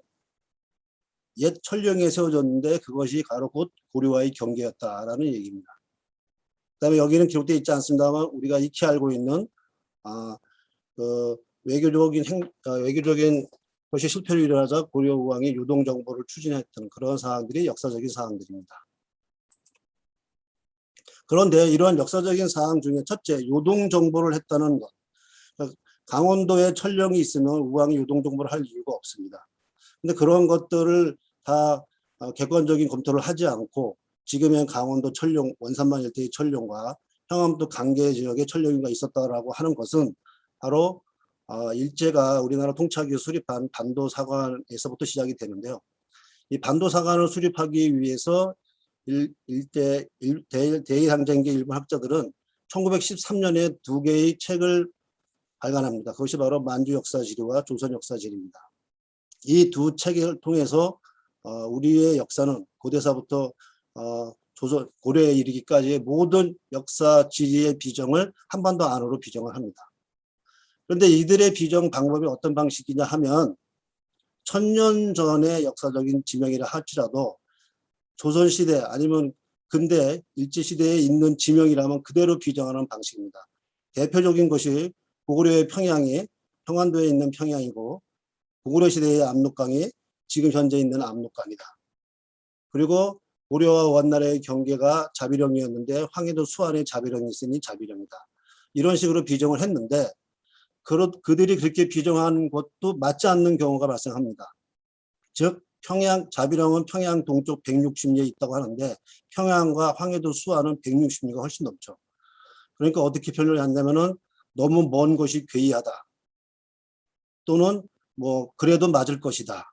S3: 옛 천령에 세워졌는데 그것이 바로 곧 고려와의 경계였다라는 얘기입니다. 그다음에 여기는 기록되어 있지 않습니다만 우리가 익히 알고 있는 그 외교적인 것이 실패를 일어나자 고려 우왕이 유동 정보를 추진했던 그런 사항들이 역사적인 사항들입니다. 그런데 이러한 역사적인 사항 중에 첫째, 유동 정보를 했다는 것. 강원도에 천령이 있으면 우왕이 유동 정보를 할 이유가 없습니다. 근데 그런 것들을 다 객관적인 검토를 하지 않고 지금의 강원도 천령, 원산만 일대의 천령과 평안북도 강계 지역의 천령이가 있었다라고 하는 것은 바로 일제가 우리나라 통치하기 수립한 반도사관에서부터 시작이 되는데요. 이 반도사관을 수립하기 위해서 대의상쟁계 일본 학자들은 1913년에 2개의 책을 발간합니다. 그것이 바로 만주역사지리와 조선역사지리입니다. 이 두 책을 통해서 우리의 역사는 고대사부터 조선 고려에 이르기까지의 모든 역사 지리의 비정을 한반도 안으로 비정을 합니다. 그런데 이들의 비정 방법이 어떤 방식이냐 하면 1000년 전의 역사적인 지명이라 할지라도 조선시대 아니면 근대 일제시대에 있는 지명이라면 그대로 비정하는 방식입니다. 대표적인 것이 고구려의 평양이 평안도에 있는 평양이고 고구려 시대의 압록강이 지금 현재 있는 압록강이다. 그리고 고려와 원나라의 경계가 자비령이었는데 황해도 수안에 자비령이 있으니 자비령이다. 이런 식으로 비정을 했는데 그들이 그렇게 비정한 것도 맞지 않는 경우가 발생합니다. 즉 평양 자비령은 평양 동쪽 160리에 있다고 하는데 평양과 황해도 수안은 160리가 훨씬 넘죠. 그러니까 어떻게 표현을 한다면은 너무 먼 곳이 괴이하다. 또는 뭐 그래도 맞을 것이다.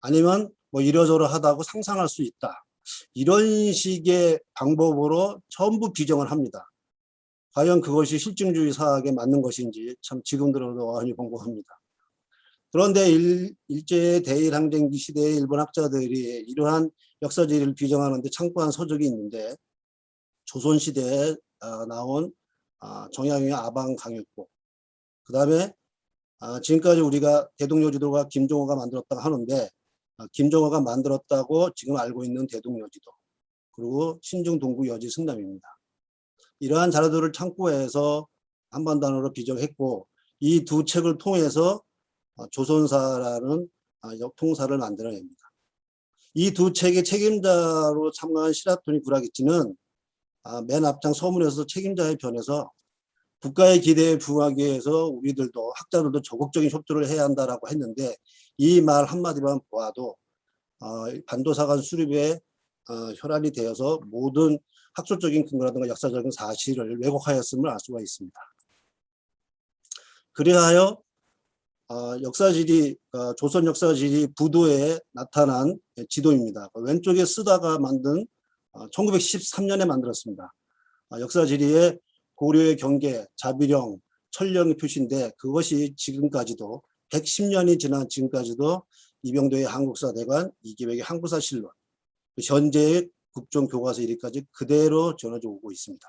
S3: 아니면 뭐 이러저러하다고 상상할 수 있다. 이런 식의 방법으로 전부 비정을 합니다. 과연 그것이 실증주의 사학에 맞는 것인지 참 지금 들어도 어안이 번복합니다. 그런데 일제 대일항쟁기 시대의 일본 학자들이 이러한 역사지리를 비정하는데 참고한 서적이 있는데 조선시대에 나온 정약용의 아방강육복, 그 다음에 지금까지 우리가 대동여지도가 김종호가 만들었다고 하는데 김종호가 만들었다고 지금 알고 있는 대동여지도, 그리고 신중동구여지 승남입니다. 이러한 자료들을 참고해서 한반도안으로 비정했고 이 두 책을 통해서 조선사라는 역통사를 만들어냅니다. 이 두 책의 책임자로 참가한 시라토니 구라기치는 맨 앞장 서문에서 책임자의 변에서 국가의 기대에 부응하기 위해서 우리들도 학자들도 적극적인 협조를 해야 한다라고 했는데 이 말 한마디만 보아도 반도사관 수립에 혈안이 되어서 모든 학술적인 근거라든가 역사적인 사실을 왜곡하였음을 알 수가 있습니다. 그리하여 역사지리 조선 역사지리 부도에 나타난 지도입니다. 왼쪽에 쓰다가 만든 1913년에 만들었습니다. 역사지리에 고려의 경계, 자비령, 천령의 표시인데 그것이 지금까지도 110년이 지난 지금까지도 이병도의 한국사대관, 이기백의 한국사실론, 현재의 국정교과서 1위까지 그대로 전해져 오고 있습니다.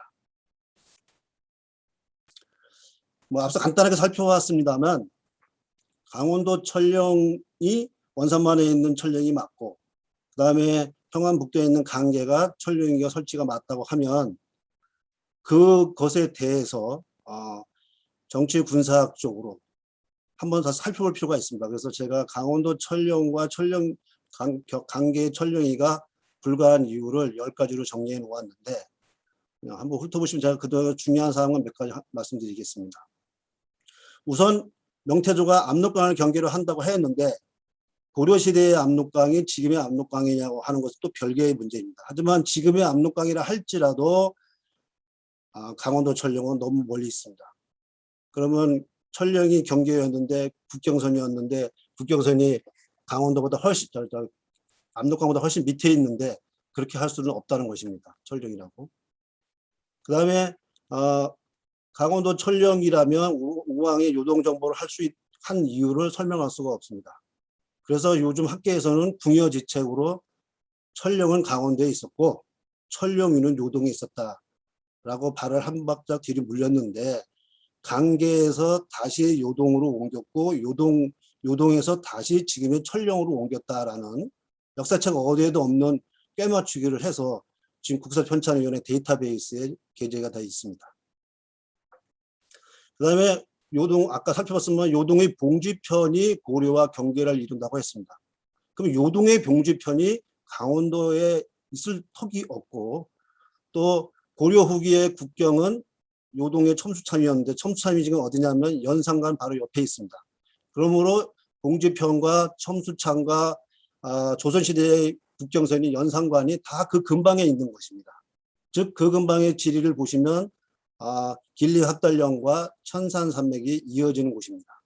S3: 뭐 앞서 간단하게 살펴봤습니다만 강원도 천령이 원산만에 있는 천령이 맞고 그 다음에 평안북도에 있는 강계가 천령이가 설치가 맞다고 하면 그것에 대해서 정치 군사학적으로 한번 더 살펴볼 필요가 있습니다. 그래서 제가 강원도 천령과 강계 천령이가 불가한 이유를 10가지로 정리해 놓았는데 한번 훑어보시면 제가 그동안 중요한 사항은 몇 가지 말씀드리겠습니다. 우선 명태조가 압록강을 경계로 한다고 했는데 고려시대의 압록강이 지금의 압록강이냐고 하는 것은 또 별개의 문제입니다. 하지만 지금의 압록강이라 할지라도 강원도 천령은 너무 멀리 있습니다. 그러면 천령이 경계였는데 국경선이었는데 국경선이 강원도보다 훨씬 압록강보다 훨씬 밑에 있는데 그렇게 할 수는 없다는 것입니다. 천령이라고. 그 다음에 강원도 천령이라면 우왕의 요동 정보를 한 이유를 설명할 수가 없습니다. 그래서 요즘 학계에서는 궁여지책으로 천령은 강원도에 있었고 천령위는 요동에 있었다라고 발을 한 박자 뒤로 물렸는데 강계에서 다시 요동으로 옮겼고 요동에서 다시 지금의 천령으로 옮겼다라는 역사책 어디에도 없는 꿰맞추기를 해서 지금 국사편찬위원회 데이터베이스에 게재가 되어 있습니다. 그 다음에 요동, 아까 살펴봤으면 요동의 봉지편이 고려와 경계를 이룬다고 했습니다. 그럼 요동의 봉지편이 강원도에 있을 턱이 없고 또 고려 후기의 국경은 요동의 첨수참이었는데 첨수참이 지금 어디냐면 연산관 바로 옆에 있습니다. 그러므로 봉지편과 첨수참과 조선시대의 국경선이 연산관이 다 그 근방에 있는 것입니다. 즉 그 근방의 지리를 보시면 길리학달령과 천산산맥이 이어지는 곳입니다.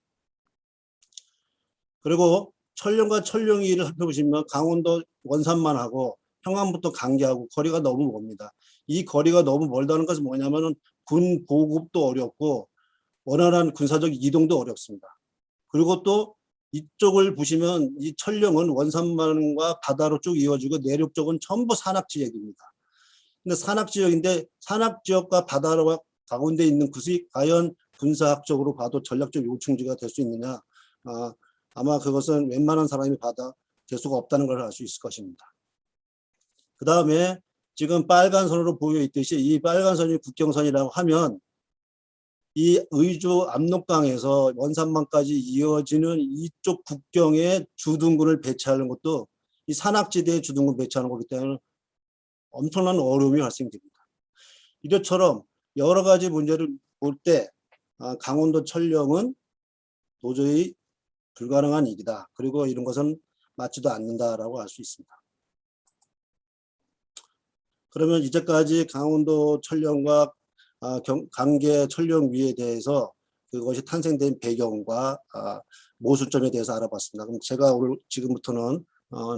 S3: 그리고 천령과 천령이를 살펴보시면 강원도 원산만 하고 평안부터 강계하고 거리가 너무 멉니다. 이 거리가 너무 멀다는 것은 뭐냐면은 군 보급도 어렵고 원활한 군사적 이동도 어렵습니다. 그리고 또 이쪽을 보시면 이 천령은 원산만과 바다로 쭉 이어지고 내륙 쪽은 전부 산악지역입니다. 근데 산악지역인데 산악지역과 바다와 가운데 있는 곳이 과연 군사학적으로 봐도 전략적 요충지가 될 수 있느냐. 아마 그것은 웬만한 사람이 봐도 될 수가 없다는 걸 알 수 있을 것입니다. 그 다음에 지금 빨간 선으로 보여 있듯이 이 빨간 선이 국경선이라고 하면 이 의주 압록강에서 원산만까지 이어지는 이쪽 국경에 주둔군을 배치하는 것도 이 산악지대에 주둔군 배치하는 거기 때문에 엄청난 어려움이 발생됩니다. 이것처럼 여러 가지 문제를 볼 때 강원도 천령은 도저히 불가능한 일이다. 그리고 이런 것은 맞지도 않는다라고 알 수 있습니다. 그러면 이제까지 강원도 천령과 강계 천령위에 대해서 그것이 탄생된 배경과 모순점에 대해서 알아봤습니다. 그럼 제가 오늘 지금부터는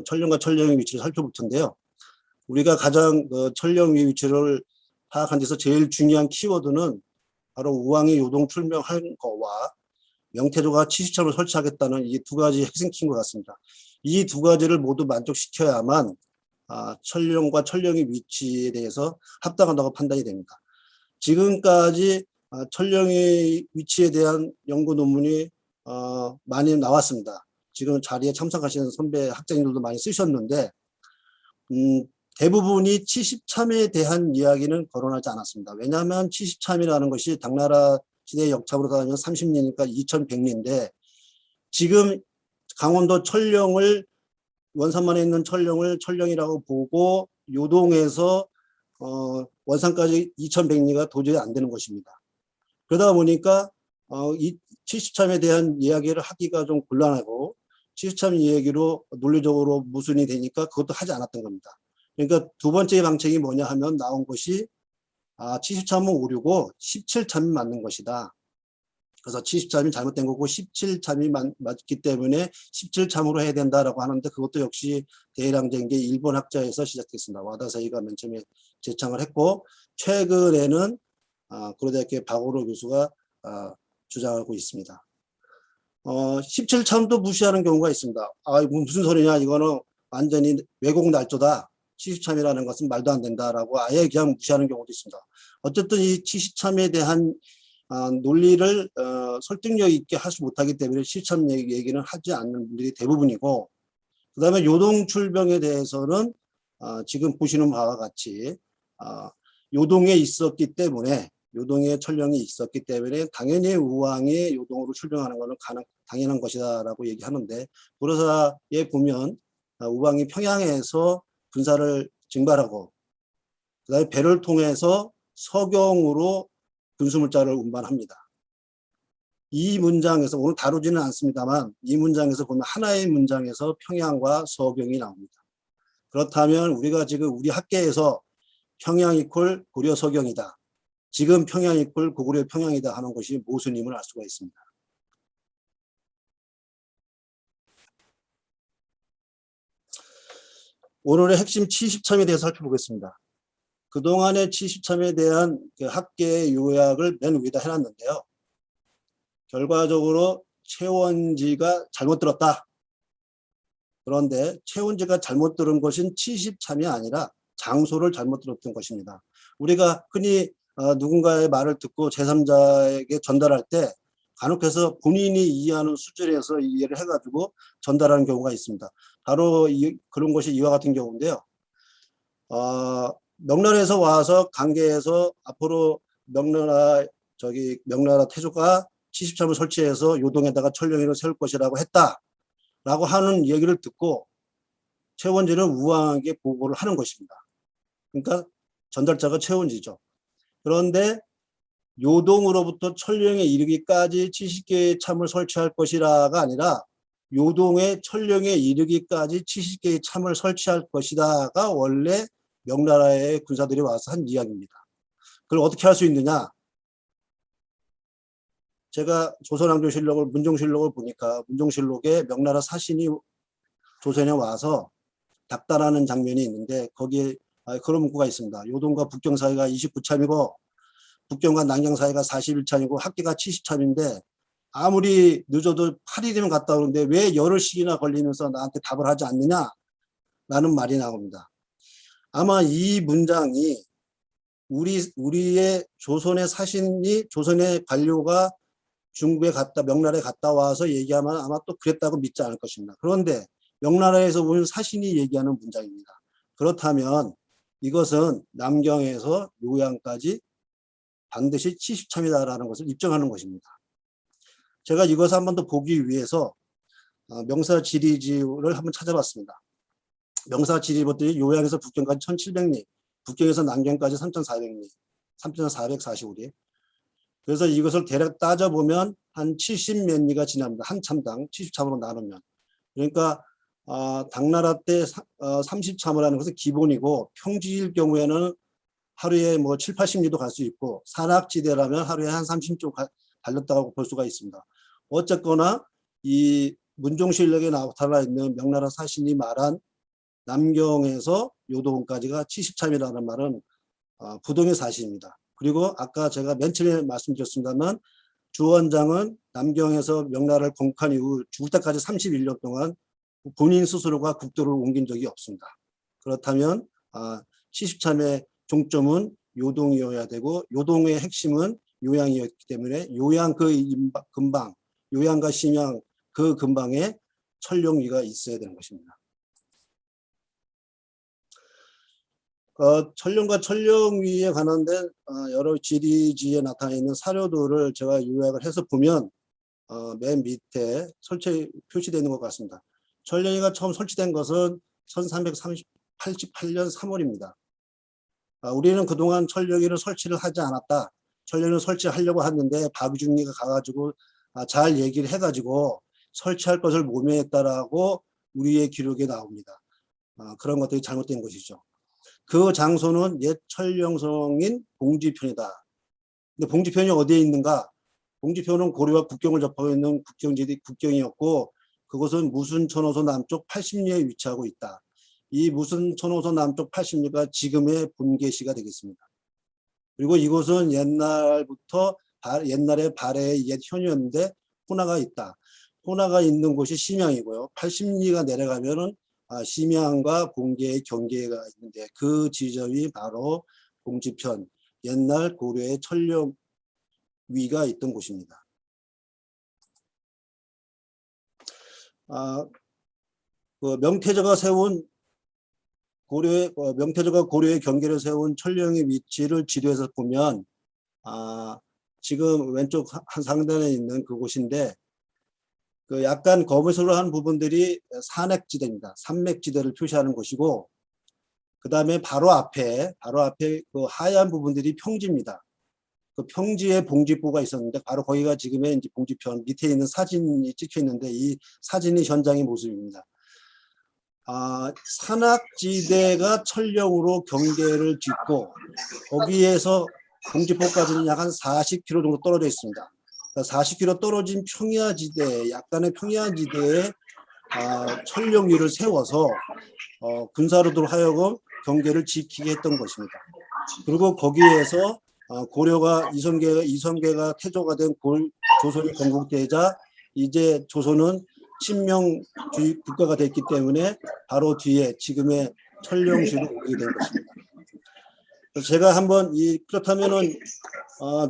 S3: 천령과 천령의 위치를 살펴볼 텐데요. 우리가 가장 천령위 위치를 파악한 데서 제일 중요한 키워드는 바로 우왕이 요동 출병한 거와 명태조가 치시참을 설치하겠다는 이 두 가지 핵심 키인 것 같습니다. 이 두 가지를 모두 만족시켜야만 천령과 천령의 위치에 대해서 합당하다고 판단이 됩니다. 지금까지 천령의 위치에 대한 연구 논문이 많이 나왔습니다. 지금 자리에 참석하시는 선배 학자님들도 많이 쓰셨는데 대부분이 치시참에 대한 이야기는 거론하지 않았습니다. 왜냐하면 치시참이라는 것이 당나라 시대의 역참으로 따지면 30년이니까 2100년인데 지금 강원도 천령을 원산만에 있는 천령을 천령이라고 보고 요동에서 원산까지 2100리가 도저히 안 되는 것입니다. 그러다 보니까 이 치시참에 대한 이야기를 하기가 좀 곤란하고 치시참 이야기로 논리적으로 모순이 되니까 그것도 하지 않았던 겁니다. 그러니까 두 번째 방책이 뭐냐 하면 나온 것이 치시참은 오류고 17참이 맞는 것이다. 그래서 70참이 잘못된 거고 17참이 맞기 때문에 17참으로 해야 된다라고 하는데 그것도 역시 대량쟁계 일본 학자에서 시작됐습니다. 와다사이가 맨 처음에 제창을 했고 최근에는 고려대학교 박오로 교수가 주장하고 있습니다. 17참도 무시하는 경우가 있습니다. 무슨 소리냐 이거는 완전히 왜곡 날조다. 70참이라는 것은 말도 안 된다라고 아예 그냥 무시하는 경우도 있습니다. 어쨌든 이 70참에 대한 논리를 설득력 있게 하지 못하기 때문에 실참 얘기는 하지 않는 분들이 대부분이고 그 다음에 요동 출병에 대해서는 지금 보시는 바와 같이 요동에 있었기 때문에 요동에 천령이 있었기 때문에 당연히 우왕이 요동으로 출병하는 것은 당연한 것이다 라고 얘기하는데 고려사에 보면 우왕이 평양에서 군사를 증발하고 그 다음에 배를 통해서 서경으로 군수물자를 운반합니다. 이 문장에서 오늘 다루지는 않습니다만 이 문장에서 보면 하나의 문장에서 평양과 서경이 나옵니다. 그렇다면 우리가 지금 우리 학계에서 평양 이퀄 고려 서경이다. 지금 평양 이퀄 고구려 평양이다 하는 것이 모순임을 알 수가 있습니다. 오늘의 핵심 치시참에 대해서 살펴보겠습니다. 그동안의 치시참에 대한 학계의 요약을 맨 위에다 해놨는데요. 결과적으로 최원지가 잘못 들었다. 그런데 최원지가 잘못 들은 것은 치시참이 아니라 장소를 잘못 들었던 것입니다. 우리가 흔히 누군가의 말을 듣고 제3자에게 전달할 때 간혹해서 본인이 이해하는 수준에서 이해를 해가지고 전달하는 경우가 있습니다. 바로 그런 것이 이와 같은 경우인데요. 명나라에서 와서 강계에서 앞으로 명나라 태조가 70참을 설치해서 요동에다가 천령위를 세울 것이라고 했다라고 하는 얘기를 듣고 최원지는 우왕에게 보고를 하는 것입니다. 그러니까 전달자가 최원지죠. 그런데 요동으로부터 천령에 이르기까지 70개의 참을 설치할 것이라가 아니라 요동에 천령에 이르기까지 70개의 참을 설치할 것이다가 원래 명나라의 군사들이 와서 한 이야기입니다. 그걸 어떻게 할 수 있느냐? 제가 조선왕조실록을 문종실록을 보니까 문종실록에 명나라 사신이 조선에 와서 닥달하는 장면이 있는데 거기에 그런 문구가 있습니다. 요동과 북경 사이가 29참이고 북경과 남경 사이가 41참이고 합계가 70참인데 아무리 늦어도 8일이면 갔다 오는데 왜 열흘씩이나 걸리면서 나한테 답을 하지 않느냐라는 말이 나옵니다. 아마 이 문장이 우리의 조선의 사신이 조선의 관료가 중국에 명나라에 갔다 와서 얘기하면 아마 또 그랬다고 믿지 않을 것입니다. 그런데 명나라에서 온 사신이 얘기하는 문장입니다. 그렇다면 이것은 남경에서 요양까지 반드시 70참이다라는 것을 입증하는 것입니다. 제가 이것을 한 번 더 보기 위해서 명사지리지를 한번 찾아봤습니다. 명사지리부터 요양에서 북경까지 1700리, 북경에서 남경까지 3400리, 3445리. 그래서 이것을 대략 따져보면 한 70몇 리가 지납니다. 한 참당 70참으로 나누면. 그러니까 당나라 때 30참을 하는 것은 기본이고 평지일 경우에는 하루에 뭐 7, 80리도 갈 수 있고 산악지대라면 하루에 한 30조 달렸다고 볼 수가 있습니다. 어쨌거나 이 문종실록에 나타나 있는 명나라 사신이 말한 남경에서 요동까지가 70참이라는 말은 부동의 사실입니다. 그리고 아까 제가 맨 처음에 말씀드렸습니다만 주원장은 남경에서 명나라를 공격한 이후 죽을 때까지 31년 동안 본인 스스로가 국도를 옮긴 적이 없습니다. 그렇다면 70참의 종점은 요동이어야 되고 요동의 핵심은 요양이었기 때문에 요양 그 근방, 요양과 심양 그 근방에 천룡위가 있어야 되는 것입니다. 천룡과 천룡위에 관한된 여러 지리지에 나타나 있는 사료들을 제가 요약을 해서 보면 맨 밑에 표시되어 있는 것 같습니다. 천룡위가 처음 설치된 것은 1388년 3월입니다. 우리는 그동안 천룡위를 설치를 하지 않았다. 천룡위를 설치하려고 했는데 박중리가 가가지고 잘 얘기를 해가지고 설치할 것을 모면했다라고 우리의 기록에 나옵니다. 그런 것들이 잘못된 것이죠. 그 장소는 옛 천령성인 봉지편이다. 근데 봉지편이 어디에 있는가? 봉지편은 고려와 국경을 접하고 있는 국경이었고 그것은 무순천호소 남쪽 80리에 위치하고 있다. 이 무순천호소 남쪽 80리가 지금의 본계시가 되겠습니다. 그리고 이곳은 옛날부터 옛날에 발해의 옛 현이었는데 호나가 있다. 호나가 있는 곳이 심양이고요. 80리가 내려가면은 심양과 봉계의 경계가 있는데 그 지점이 바로 봉지편, 옛날 고려의 천령위가 있던 곳입니다. 명태조가 세운 명태조가 고려의 경계를 세운 천령의 위치를 지도에서 보면 지금 왼쪽 한 상단에 있는 그곳인데 그 약간 거무스로 한 부분들이 산맥지대입니다. 산맥지대를 표시하는 곳이고 그 다음에 바로 앞에 그 하얀 부분들이 평지입니다. 그 평지에 봉지보가 있었는데 바로 거기가 지금의 이제 봉지편 밑에 있는 사진이 찍혀 있는데 이 사진이 현장의 모습입니다. 산악지대가 천령으로 경계를 짓고 거기에서 봉지포까지는 약 한 40km 정도 떨어져 있습니다. 40km 떨어진 평야지대, 약간의 평야지대에 천령위를 세워서 군사로들 하여금 경계를 지키게 했던 것입니다. 그리고 거기에서 고려가 이성계가 태조가 된 조선이 건국되자 이제 조선은 신명주의 국가가 됐기 때문에 바로 뒤에 지금의 천령시로 오게 된 것입니다. 제가 한번 그렇다면은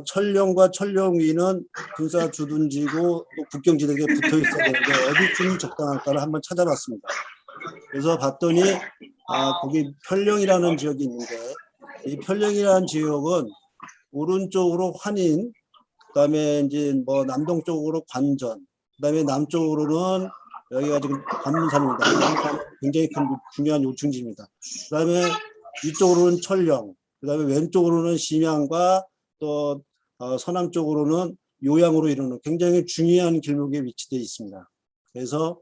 S3: 천령과 천령위는 군사 주둔지고 또 국경지대에 붙어 있어야 되는데 어디쯤이 적당할까를 한번 찾아봤습니다. 그래서 봤더니 거기 편령이라는 지역이 있는데 이 편령이라는 지역은 오른쪽으로 환인, 그다음에 이제 뭐 남동쪽으로 관전, 그다음에 남쪽으로는 여기가 지금 관문산입니다. 굉장히 큰 중요한 요충지입니다. 그다음에 위쪽으로는 천령, 그다음에 왼쪽으로는 심양과 또 서남쪽으로는 요양으로 이루는 굉장히 중요한 길목에 위치되어 있습니다. 그래서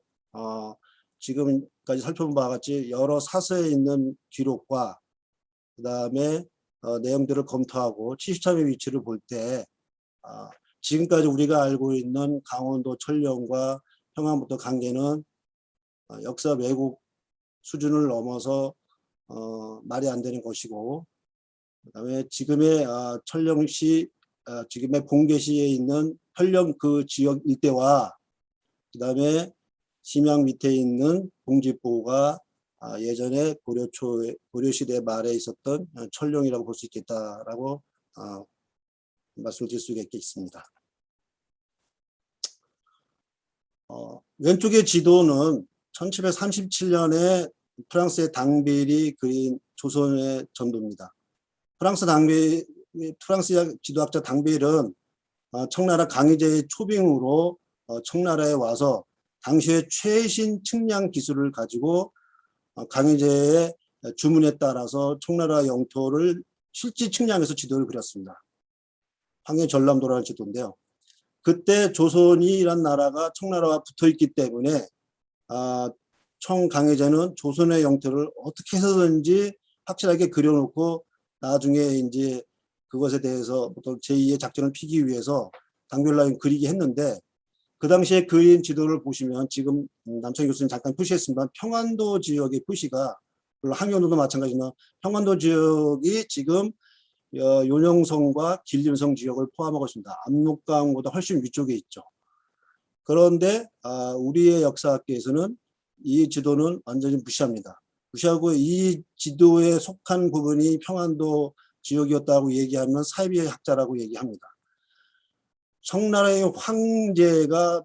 S3: 지금까지 살펴본 바와 같이 여러 사서에 있는 기록과 그다음에 내용들을 검토하고 70참의 위치를 볼 때 지금까지 우리가 알고 있는 강원도 천령과 평안북도 관계는 역사 왜곡 수준을 넘어서 말이 안 되는 것이고 그다음에 지금의 천령시 지금의 봉계시에 있는 헐령 그 지역 일대와 그다음에 심양 밑에 있는 봉지포가 예전에 고려시대 말에 있었던 천령이라고 볼 수 있겠다라고 말씀드릴 수가 있겠습니다. 왼쪽의 지도는 1737년에 프랑스의 당빌이 그린 조선의 전도입니다. 프랑스 지도학자 당빌은 청나라 강희제의 초빙으로 청나라에 와서 당시의 최신 측량 기술을 가지고 강희제의 주문에 따라서 청나라 영토를 실지 측량해서 지도를 그렸습니다. 황해 전람도라는 지도인데요. 그때 조선이란 나라가 청나라와 붙어 있기 때문에 청강혜제는 조선의 영토를 어떻게 해서든지 확실하게 그려놓고 나중에 이제 그것에 대해서 어떤 제2의 작전을 피기 위해서 당별라인 그리게 했는데, 그 당시에 그린 지도를 보시면 지금 남창희 교수님 잠깐 표시했습니다. 평안도 지역의 표시가, 물론 항해도도 마찬가지지만 평안도 지역이 지금 요령성과 길림성 지역을 포함하고 있습니다. 압록강보다 훨씬 위쪽에 있죠. 그런데 우리의 역사학계에서는 이 지도는 완전히 무시합니다. 무시하고 이 지도에 속한 부분이 평안도 지역이었다고 얘기하면 사이비의 학자라고 얘기합니다. 청나라의 황제가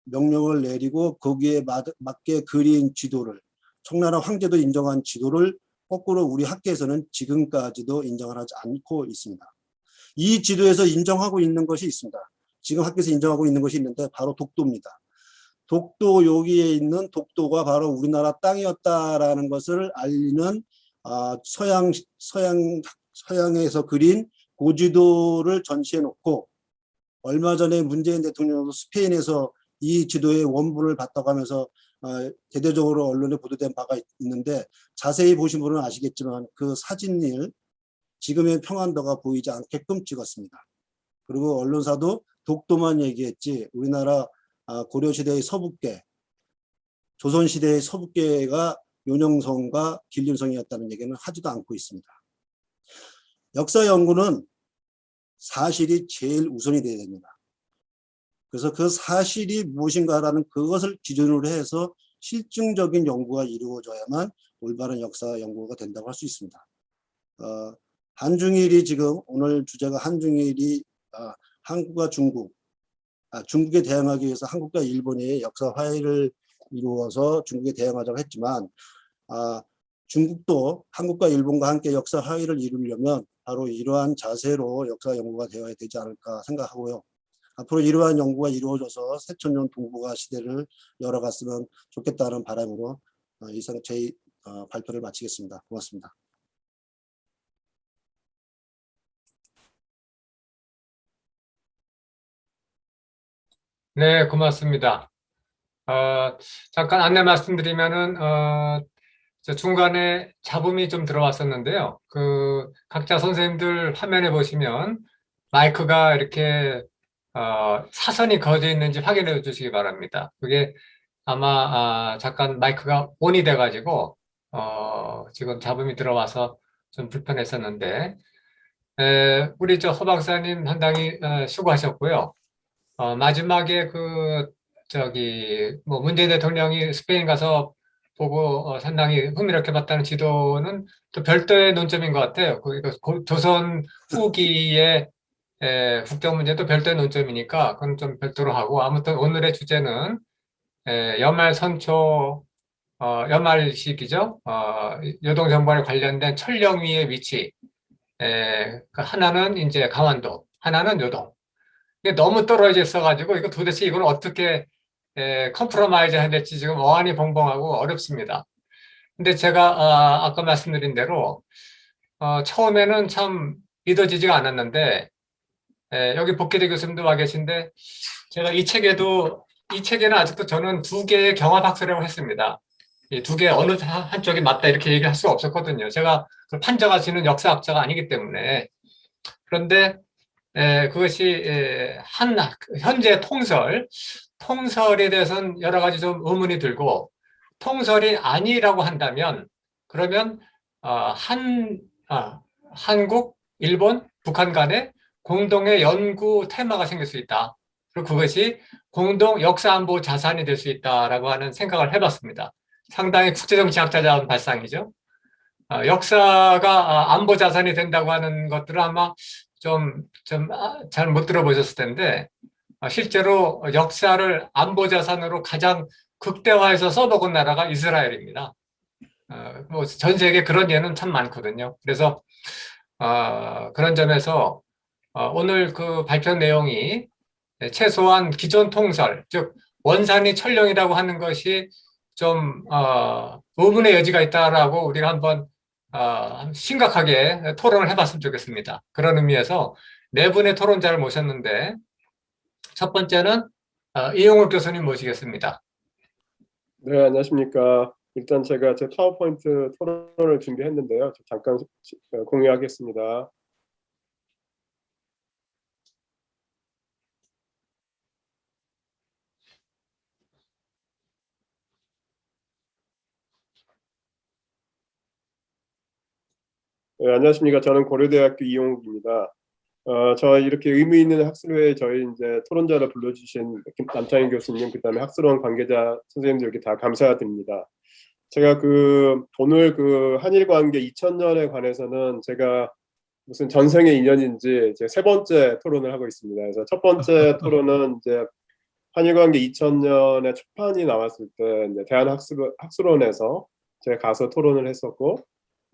S3: 명령을 내리고 거기에 맞게 그린 지도를, 청나라 황제도 인정한 지도를 거꾸로 우리 학계에서는 지금까지도 인정을 하지 않고 있습니다. 이 지도에서 인정하고 있는 것이 있습니다. 지금 학계에서 인정하고 있는 것이 있는데 바로 독도입니다. 독도, 여기에 있는 독도가 바로 우리나라 땅이었다라는 것을 알리는 서양에서 그린 고지도를 전시해 놓고, 얼마 전에 문재인 대통령도 스페인에서 이 지도의 원본을 봤다고 하면서 대대적으로 언론에 보도된 바가 있는데, 자세히 보신 분은 아시겠지만 그 사진을 지금의 평안도가 보이지 않게끔 찍었습니다. 그리고 언론사도 독도만 얘기했지 우리나라 고려시대의 서북계, 조선시대의 서북계가 요령성과 길림성이었다는 얘기는 하지도 않고 있습니다. 역사 연구는 사실이 제일 우선이 되어야 됩니다. 그래서 그 사실이 무엇인가라는 그것을 기준으로 해서 실증적인 연구가 이루어져야만 올바른 역사 연구가 된다고 할 수 있습니다. 한중일이 지금 오늘 주제가 한중일이 한국과 중국에 대항하기 위해서 한국과 일본이 역사 화해를 이루어서 중국에 대항하자고 했지만, 중국도 한국과 일본과 함께 역사 화해를 이루려면 바로 이러한 자세로 역사 연구가 되어야 되지 않을까 생각하고요. 앞으로 이러한 연구가 이루어져서 새천년 동북아 시대를 열어갔으면 좋겠다는 바람으로 이상 제 발표를 마치겠습니다. 고맙습니다.
S1: 네, 고맙습니다. 잠깐 안내 말씀드리면은, 중간에 잡음이 좀 들어왔었는데요. 각자 선생님들 화면에 보시면 마이크가 이렇게, 사선이 그어져 있는지 확인해 주시기 바랍니다. 그게 아마, 잠깐 마이크가 온이 돼가지고, 지금 잡음이 들어와서 좀 불편했었는데, 우리 허 박사님 상당히 수고하셨고요. 마지막에 문재인 대통령이 스페인 가서 보고 상당히 흥미롭게 봤다는 지도는 또 별도의 논점인 것 같아요. 조선 후기의 국경 문제도 별도의 논점이니까 그건 좀 별도로 하고, 아무튼 오늘의 주제는 연말 선초, 연말식이죠. 요동정벌에 관련된 천령위의 위치. 하나는 이제 강원도, 하나는 요동. 이게 너무 떨어져 있어가지고 이거 도대체 이걸 어떻게 컴프로마이즈 해야 될지 지금 어안이 벙벙하고 어렵습니다. 근데 제가 아까 말씀드린 대로 처음에는 참 믿어지지가 않았는데, 여기 복귀대 교수님도 와 계신데, 제가 이 책에는 아직도 저는 두 개의 경합학설이라고 했습니다. 이 두 개 어느 한쪽이 맞다 이렇게 얘기할 수가 없었거든요. 제가 판정하시는 역사학자가 아니기 때문에. 그런데 그것이 현재 통설에 대해서는 여러 가지 좀 의문이 들고, 통설이 아니라고 한다면 그러면 한국, 일본, 북한 간에 공동의 연구 테마가 생길 수 있다. 그리고 그것이 공동 역사안보 자산이 될 수 있다라고 하는 생각을 해봤습니다. 상당히 국제정치학자다운 발상이죠. 역사가 안보 자산이 된다고 하는 것들은 아마 좀 잘 못 들어보셨을 텐데, 실제로 역사를 안보 자산으로 가장 극대화해서 써먹은 나라가 이스라엘입니다. 뭐 전 세계 그런 예는 참 많거든요. 그래서 그런 점에서 오늘 그 발표 내용이 최소한 기존 통설, 즉 원산이 천령이라고 하는 것이 좀 의문의 여지가 있다라고 우리가 한번 심각하게 토론을 해봤으면 좋겠습니다. 그런 의미에서 네 분의 토론자를 모셨는데 첫 번째는 이용욱 교수님 모시겠습니다.
S5: 네, 안녕하십니까. 일단 제가 제 파워포인트 토론을 준비했는데요. 잠깐 공유하겠습니다. 네, 안녕하십니까. 저는 고려대학교 이용욱입니다. 저 이렇게 의미 있는 학술회에 저희 이제 토론자를 불러주신 남창희 교수님, 그다음에 학술원 관계자 선생님들께 다 감사드립니다. 제가 오늘 한일 관계 2000년에 관해서는 제가 무슨 전생의 인연인지 이제 세 번째 토론을 하고 있습니다. 그래서 첫 번째 토론은 이제 한일 관계 2000년에 초판이 나왔을 때 이제 대한학술원에서 제가 가서 토론을 했었고,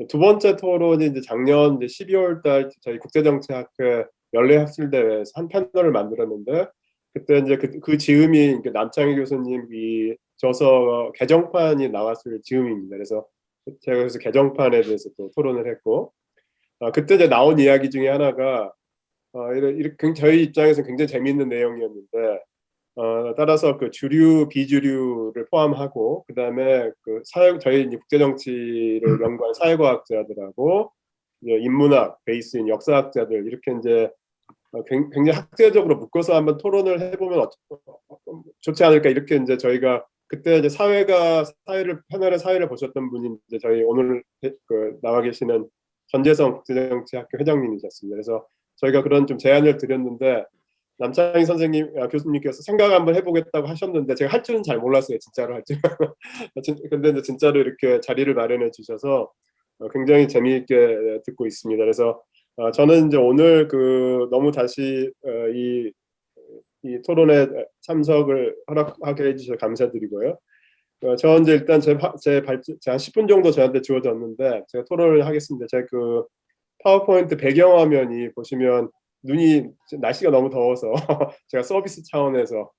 S5: 두 번째 토론이 이제 작년 이제 12월 달 저희 국제정치학회 연례학술대회에서 한 패널을 만들었는데, 그때 이제 그 즈음이 남창희 교수님이 저서 개정판이 나왔을 즈음입니다. 그래서 제가 그래서 개정판에 대해서 또 토론을 했고, 그때 이제 나온 이야기 중에 하나가 이렇게 저희 입장에서 굉장히 재미있는 내용이었는데, 따라서 그 주류, 비주류를 포함하고, 그 다음에 저희 이제 국제정치를 연구한 사회과학자들하고, 인문학 베이스인 역사학자들, 이렇게 이제 굉장히 학제적으로 묶어서 한번 토론을 해보면 좋지 않을까, 이렇게 이제 저희가 그때 이제 패널의 사회를 보셨던 분이 이제 저희 오늘 나와 계시는 전재성 국제정치학교 회장님이셨습니다. 그래서 저희가 그런 좀 제안을 드렸는데, 남창희 선생님, 교수님께서 생각 한번 해보겠다고 하셨는데 제가 할 줄은 잘 몰랐어요. 진짜로 할 줄. 근데 이제 진짜로 이렇게 자리를 마련해 주셔서 굉장히 재미있게 듣고 있습니다. 그래서 저는 이제 오늘 너무 다시 이 토론에 참석을 허락하게 해주셔서 감사드리고요. 저 이제 일단 제 한 10분 정도 저한테 주어졌는데 제가 토론을 하겠습니다. 제 파워포인트 배경화면이 보시면 날씨가 너무 더워서 제가 서비스 차원에서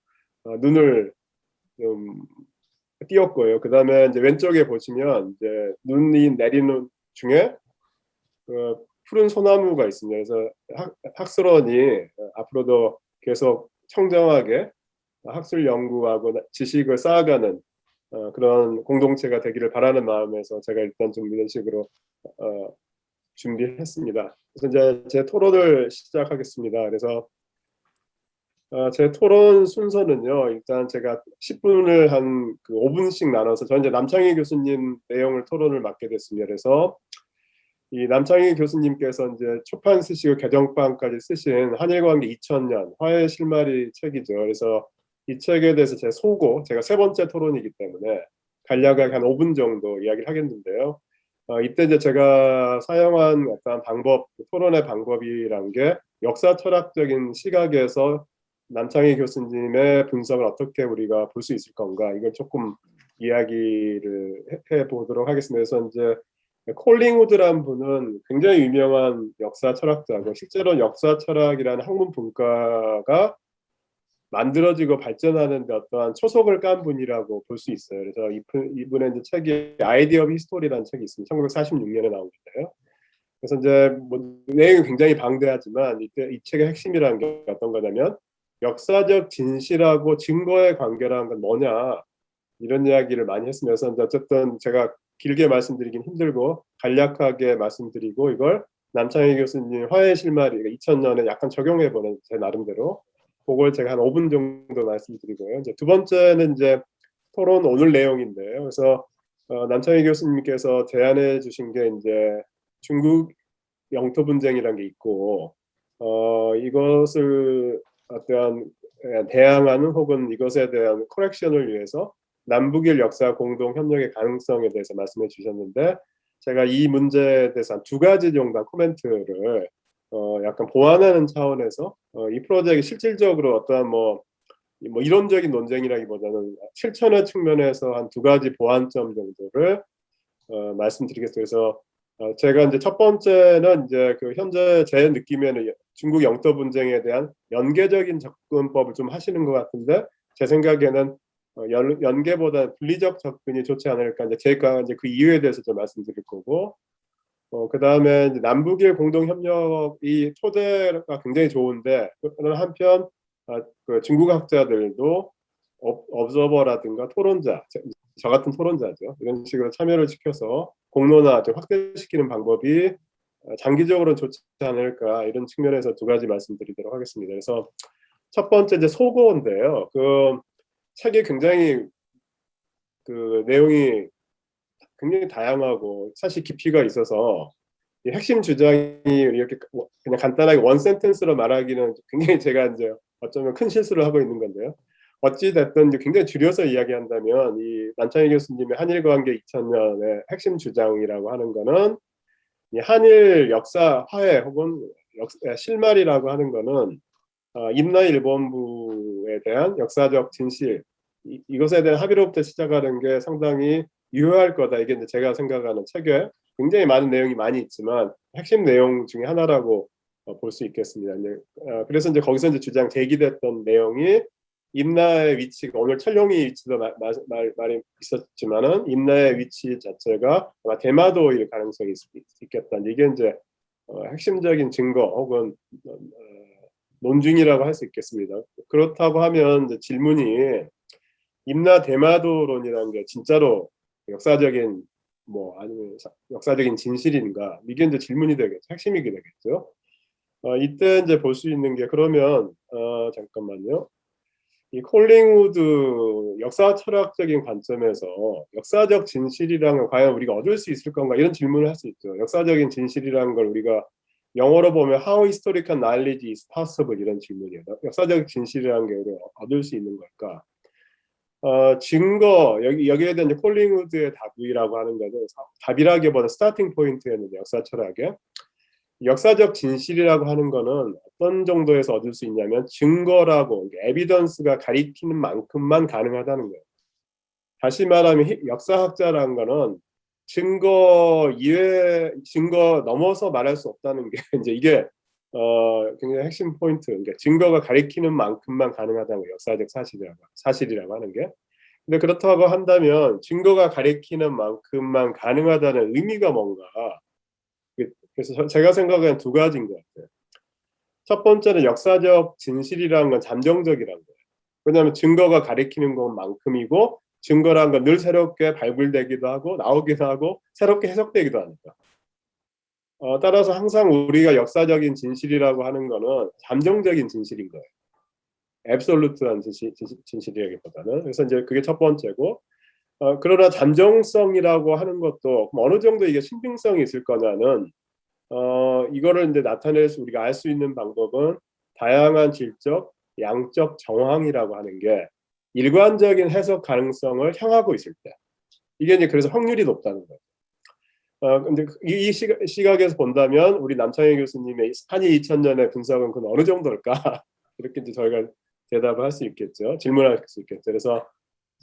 S5: 눈을 좀 띄웠고요. 그 다음에 이제 왼쪽에 보시면 이제 눈이 내리는 중에 푸른 소나무가 있습니다. 그래서 학술원이 앞으로도 계속 청정하게 학술 연구하고 지식을 쌓아가는 그런 공동체가 되기를 바라는 마음에서 제가 일단 좀 이런 식으로 준비했습니다. 그래서 이제 제 토론을 시작하겠습니다. 그래서 제 토론 순서는요. 일단 제가 10분을 한 5분씩 나눠서 저는 이제 남창희 교수님 내용을 토론을 맡게 됐습니다. 그래서 이 남창희 교수님께서 이제 초판 쓰시고 개정판까지 쓰신 한일관계 2000년 화해 실마리 책이죠. 그래서 이 책에 대해서 제가 세 번째 토론이기 때문에 간략하게 한 5분 정도 이야기를 하겠는데요. 이때 이제 제가 사용한 어떤 토론의 방법이란 게 역사 철학적인 시각에서 남창희 교수님의 분석을 어떻게 우리가 볼 수 있을 건가, 이걸 조금 이야기를 해보도록 하겠습니다. 그래서 이제 콜링우드라는 분은 굉장히 유명한 역사 철학자고, 실제로 역사 철학이라는 학문 분과가 만들어지고 발전하는 데 어떠한 초석을 깐 분이라고 볼 수 있어요. 그래서 이분의 이제 책이 아이디어 오브 히스토리라는 책이 있습니다. 1946년에 나온 건데요. 그래서 이제 내용이 굉장히 방대하지만 이 책의 핵심이라는 게 어떤 거냐면 역사적 진실하고 증거의 관계라는 건 뭐냐, 이런 이야기를 많이 했으면서 어쨌든 제가 길게 말씀드리긴 힘들고 간략하게 말씀드리고, 이걸 남창희 교수님 화해 실마리 2000년에 약간 적용해보는 제 나름대로 그걸 제가 한 5분 정도 말씀드리고요. 이제 두 번째는 이제 토론 오늘 내용인데요. 그래서 남창희 교수님께서 제안해 주신 게 이제 중국 영토 분쟁이라는 게 있고, 이것을 어떠한 대항하는 혹은 이것에 대한 커렉션을 위해서 남북일 역사 공동 협력의 가능성에 대해서 말씀해 주셨는데 제가 이 문제에 대해서 한 2가지 정도 코멘트를 약간 보완하는 차원에서 이 프로젝트 실질적으로 어떠한 뭐 이론적인 논쟁이라기보다는 실천의 측면에서 한 2가지 보완점 정도를 말씀드리겠습니다. 그래서 제가 이제 첫 번째는 이제 그 현재 제 느낌에는 중국 영토 분쟁에 대한 연계적인 접근법을 좀 하시는 것 같은데 제 생각에는 연계보다 분리적 접근이 좋지 않을까. 이제 제가 이제 그 이유에 대해서 좀 말씀드릴 거고, 그 다음에 남북일 공동 협력이 토대가 굉장히 좋은데 그런 한편 그 중국 학자들도 observer라든가 토론자, 저 같은 토론자죠. 이런 식으로 참여를 시켜서 공론화 좀 확대시키는 방법이 장기적으로는 좋지 않을까 이런 측면에서 2가지 말씀드리도록 하겠습니다. 그래서 첫 번째 이제 소고인데요. 그 책이 굉장히 그 내용이 굉장히 다양하고 사실 깊이가 있어서 이 핵심 주장이 이렇게 그냥 간단하게 원 센텐스로 말하기는 굉장히 제가 이제 어쩌면 큰 실수를 하고 있는 건데요. 어찌 됐든 굉장히 줄여서 이야기한다면 이 남창희 교수님의 한일 관계 2000년의 핵심 주장이라고 하는 거는 이 한일 역사 화해 혹은 실말이라고 하는 거는 임나일본부에 대한 역사적 진실 이것에 대한 합의로부터 시작하는 게 상당히 유효할 거다. 이게 이제 제가 생각하는 책에 굉장히 많은 내용이 많이 있지만 핵심 내용 중에 하나라고 볼 수 있겠습니다. 그래서 이제 거기서 이제 주장 제기됐던 내용이 임나의 위치가 오늘 철룡이 위치도 말이 있었지만은 임나의 위치 자체가 아마 대마도일 가능성이 있겠다. 이게 이제 핵심적인 증거 혹은 논증이라고 할 수 있겠습니다. 그렇다고 하면 이제 질문이 임나 대마도론이라는 게 진짜로 역사적인 아니면 역사적인 진실인가 이게 이제 질문이 되겠죠. 핵심이 되겠죠. 이때 이제 볼 수 있는 게 그러면 잠깐만요. 이 콜링우드 역사 철학적인 관점에서 역사적 진실이라는 걸 과연 우리가 얻을 수 있을 건가 이런 질문을 할 수 있죠. 역사적인 진실이라는 걸 우리가 영어로 보면 How historical knowledge is possible 이런 질문이에요. 역사적 진실이라는 게 우리가 얻을 수 있는 걸까? 증거 여기에 대한 콜링우드의 답이라고 하는 거는 답이라기보다 스타팅 포인트였는데 역사 철학에 역사적 진실이라고 하는 거는 어떤 정도에서 얻을 수 있냐면 증거라고 에비던스가 가리키는 만큼만 가능하다는 거예요. 다시 말하면 역사학자라는 거는 증거 넘어서 말할 수 없다는 게 이제 이게 굉장히 핵심 포인트. 그러니까 증거가 가리키는 만큼만 가능하다는 거예요. 역사적 사실이라고 하는 게. 근데 그렇다고 한다면 증거가 가리키는 만큼만 가능하다는 의미가 뭔가. 그래서 제가 생각하는 2가지인 것 같아요. 첫 번째는 역사적 진실이라는 건 잠정적이라는 거예요. 왜냐하면 증거가 가리키는 것만큼이고 증거라는 건 늘 새롭게 발굴되기도 하고 나오기도 하고 새롭게 해석되기도 하니까. 따라서 항상 우리가 역사적인 진실이라고 하는 거는 잠정적인 진실인 거예요. 앱솔루트한 진실이라기보다는. 그래서 이제 그게 첫 번째고 그러나 잠정성이라고 하는 것도 어느 정도 이게 신빙성이 있을 거냐는 이거를 이제 나타내서 우리가 알 수 있는 방법은 다양한 질적, 양적 정황이라고 하는 게 일관적인 해석 가능성을 향하고 있을 때 이게 이제 그래서 확률이 높다는 거예요. 근데 이 시각에서 본다면 우리 남창희 교수님의 한일 2000년의 분석은 그건 어느 정도일까? 이렇게 이제 저희가 대답을 할 수 있겠죠. 질문할 수 있겠죠. 그래서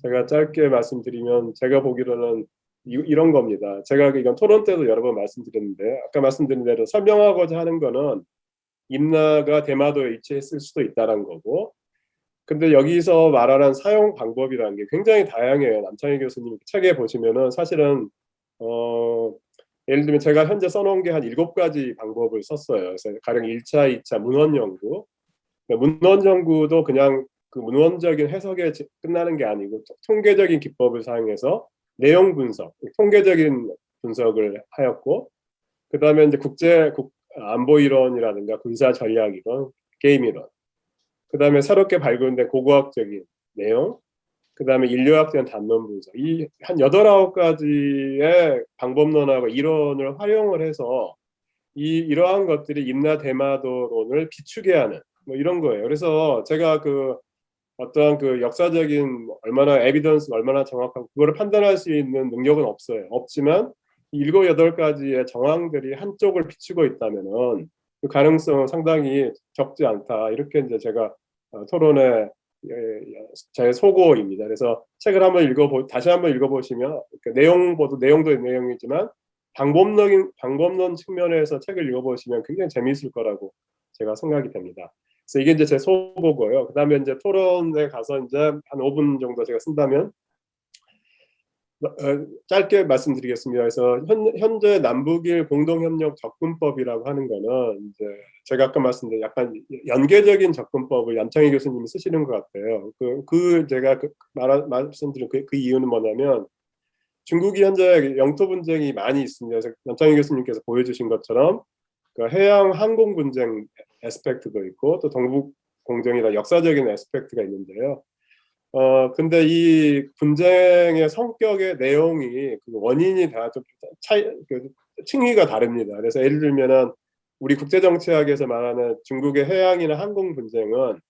S5: 제가 짧게 말씀드리면 제가 보기로는 이런 겁니다. 제가 이건 토론 때도 여러 번 말씀드렸는데 아까 말씀드린 대로 설명하고자 하는 거는 임나가 대마도에 위치했을 수도 있다는 거고 근데 여기서 말하는 사용 방법이라는 게 굉장히 다양해요. 남창희 교수님 책에 보시면은 사실은 예를 들면 제가 현재 써놓은 게 한 7가지 방법을 썼어요. 그래서 가령 1차, 2차 문헌 연구. 문헌 연구도 그냥 그 문헌적인 해석에 끝나는 게 아니고 통계적인 기법을 사용해서 내용 분석, 통계적인 분석을 하였고 그 다음에 이제 국제 안보 이론이라든가 군사 전략 이론, 게임 이론 그 다음에 새롭게 발굴된 고고학적인 내용 그 다음에 인류학적 담론 분석 이 한 8, 9가지의 방법론하고 이론을 활용을 해서 이러한 것들이 임나 대마도론을 비추게 하는 뭐 이런 거예요. 그래서 제가 그 어떠한 그 역사적인 얼마나 에비던스 얼마나 정확하고 그거를 판단할 수 있는 능력은 없어요. 없지만 일곱 여덟 가지의 정황들이 한쪽을 비추고 있다면은 그 가능성은 상당히 적지 않다. 이렇게 이제 제가 토론의 제 소고입니다. 그래서 책을 한번 다시 한번 읽어보시면 내용도 내용이지만 방법론 측면에서 책을 읽어보시면 굉장히 재미있을 거라고 제가 생각이 됩니다. 그래서 이게 이제 제 소고고요. 그다음에 이제 토론에 가서 이제 한 5분 정도 제가 쓴다면 짧게 말씀드리겠습니다. 그래서 현재 남북일 공동협력 접근법이라고 하는 거는 이제 제가 아까 말씀드린 약간 연계적인 접근법을 남창희 교수님이 쓰시는 것 같아요. 제가 말씀드린 그 이유는 뭐냐면 중국이 현재 영토 분쟁이 많이 있습니다. 그래서 남창희 교수님께서 보여주신 것처럼 그 해양 항공 분쟁 애스펙트도 있고 또 동북 공정이나 역사적인 애스펙트가 있는데요. 근데 이 분쟁의 성격의 내용이 그 원인이 다 좀 층위가 다릅니다. 그래서 예를 들면은 우리 국제정치학에서 말하는 중국의 해양이나 항공 분쟁은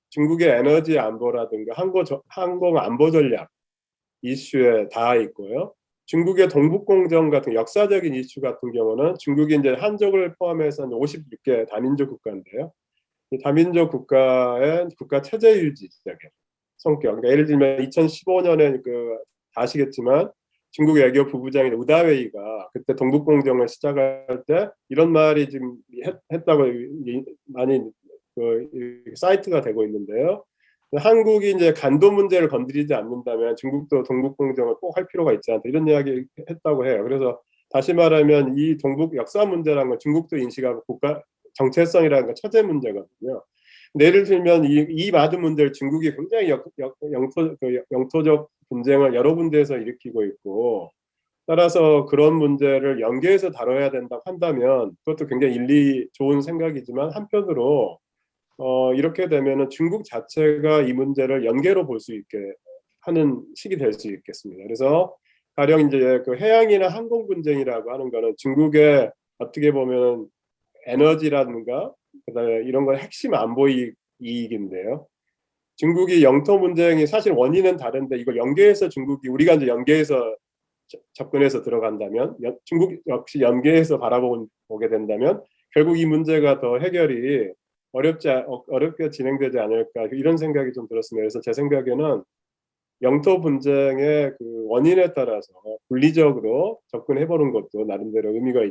S5: 중국의 에너지 안보라든가 항공 안보 전략 이슈에 닿아 있고요. 중국의 동북공정 같은 역사적인 이슈 같은 경우는 중국이 이제 한족을 포함해서 56개 다민족 국가인데요. 이 다민족 국가의 국가 체제 유지적인 성격. 그러니까 예를 들면 2015년에 아시겠지만 중국 외교 부부장인 우다웨이가 그때 동북공정을 시작할 때 이런 말이 지금 했다고 많이 사이트가 되고 있는데요. 한국이 이제 간도 문제를 건드리지 않는다면 중국도 동북공정을 꼭 할 필요가 있지 않다 이런 이야기 했다고 해요. 그래서 다시 말하면 이 동북 역사 문제라는 건 중국도 인식하고 국가 정체성이라는 건 처제 문제거든요. 예를 들면 이 많은 문제를 중국이 굉장히 영토적 분쟁을 여러 군데에서 일으키고 있고 따라서 그런 문제를 연계해서 다뤄야 된다고 한다면 그것도 굉장히 일리 좋은 생각이지만 한편으로 이렇게 되면은 중국 자체가 이 문제를 연계로 볼 수 있게 하는 식이 될 수 있겠습니다. 그래서 가령 이제 그 해양이나 항공 분쟁이라고 하는 거는 중국의 어떻게 보면 에너지라든가 그다음에 이런 건 핵심 안보 이익인데요. 중국이 영토 분쟁이 사실 원인은 다른데 이걸 연계해서 우리가 이제 연계해서 접근해서 들어간다면 중국 역시 연계해서 바라보게 된다면 결국 이 문제가 더 해결이 어렵게 진행되지 않을까 이런 생각이 좀 들었습니다. 그래서 제 생각에는 영토 분쟁의 그 원인에 따라서 분리적으로 접근해보는 것도 나름대로 의미가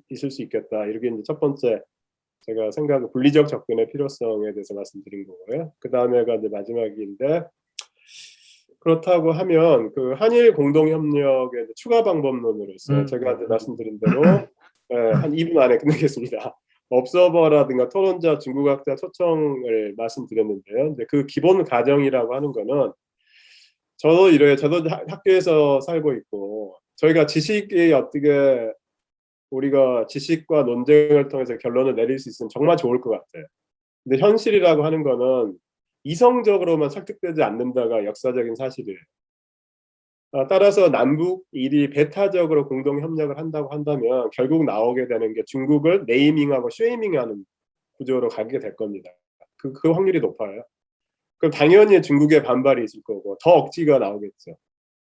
S5: 있을 수 있겠다. 이렇게 이제 첫 번째 제가 분리적 접근의 필요성에 대해서 말씀드린 거고요. 그 다음에가 이제 마지막인데 그렇다고 하면 그 한일 공동협력의 추가 방법론으로서 제가 이제 말씀드린 대로 한 2분 안에 끝내겠습니다. 업서버라든가 토론자, 중국학자 초청을 말씀드렸는데요. 근데 그 기본 가정이라고 하는 거는 저도 이래요. 저도 학교에서 살고 있고 저희가 지식이 어떻게 우리가 지식과 논쟁을 통해서 결론을 내릴 수 있으면 정말 좋을 것 같아요. 근데 현실이라고 하는 거는 이성적으로만 설득되지 않는다가 역사적인 사실이에요. 따라서 남북일이 배타적으로 공동 협력을 한다고 한다면 결국 나오게 되는 게 중국을 네이밍하고 쉐이밍하는 구조로 가게 될 겁니다. 그 확률이 높아요. 그럼 당연히 중국의 반발이 있을 거고 더 억지가 나오겠죠.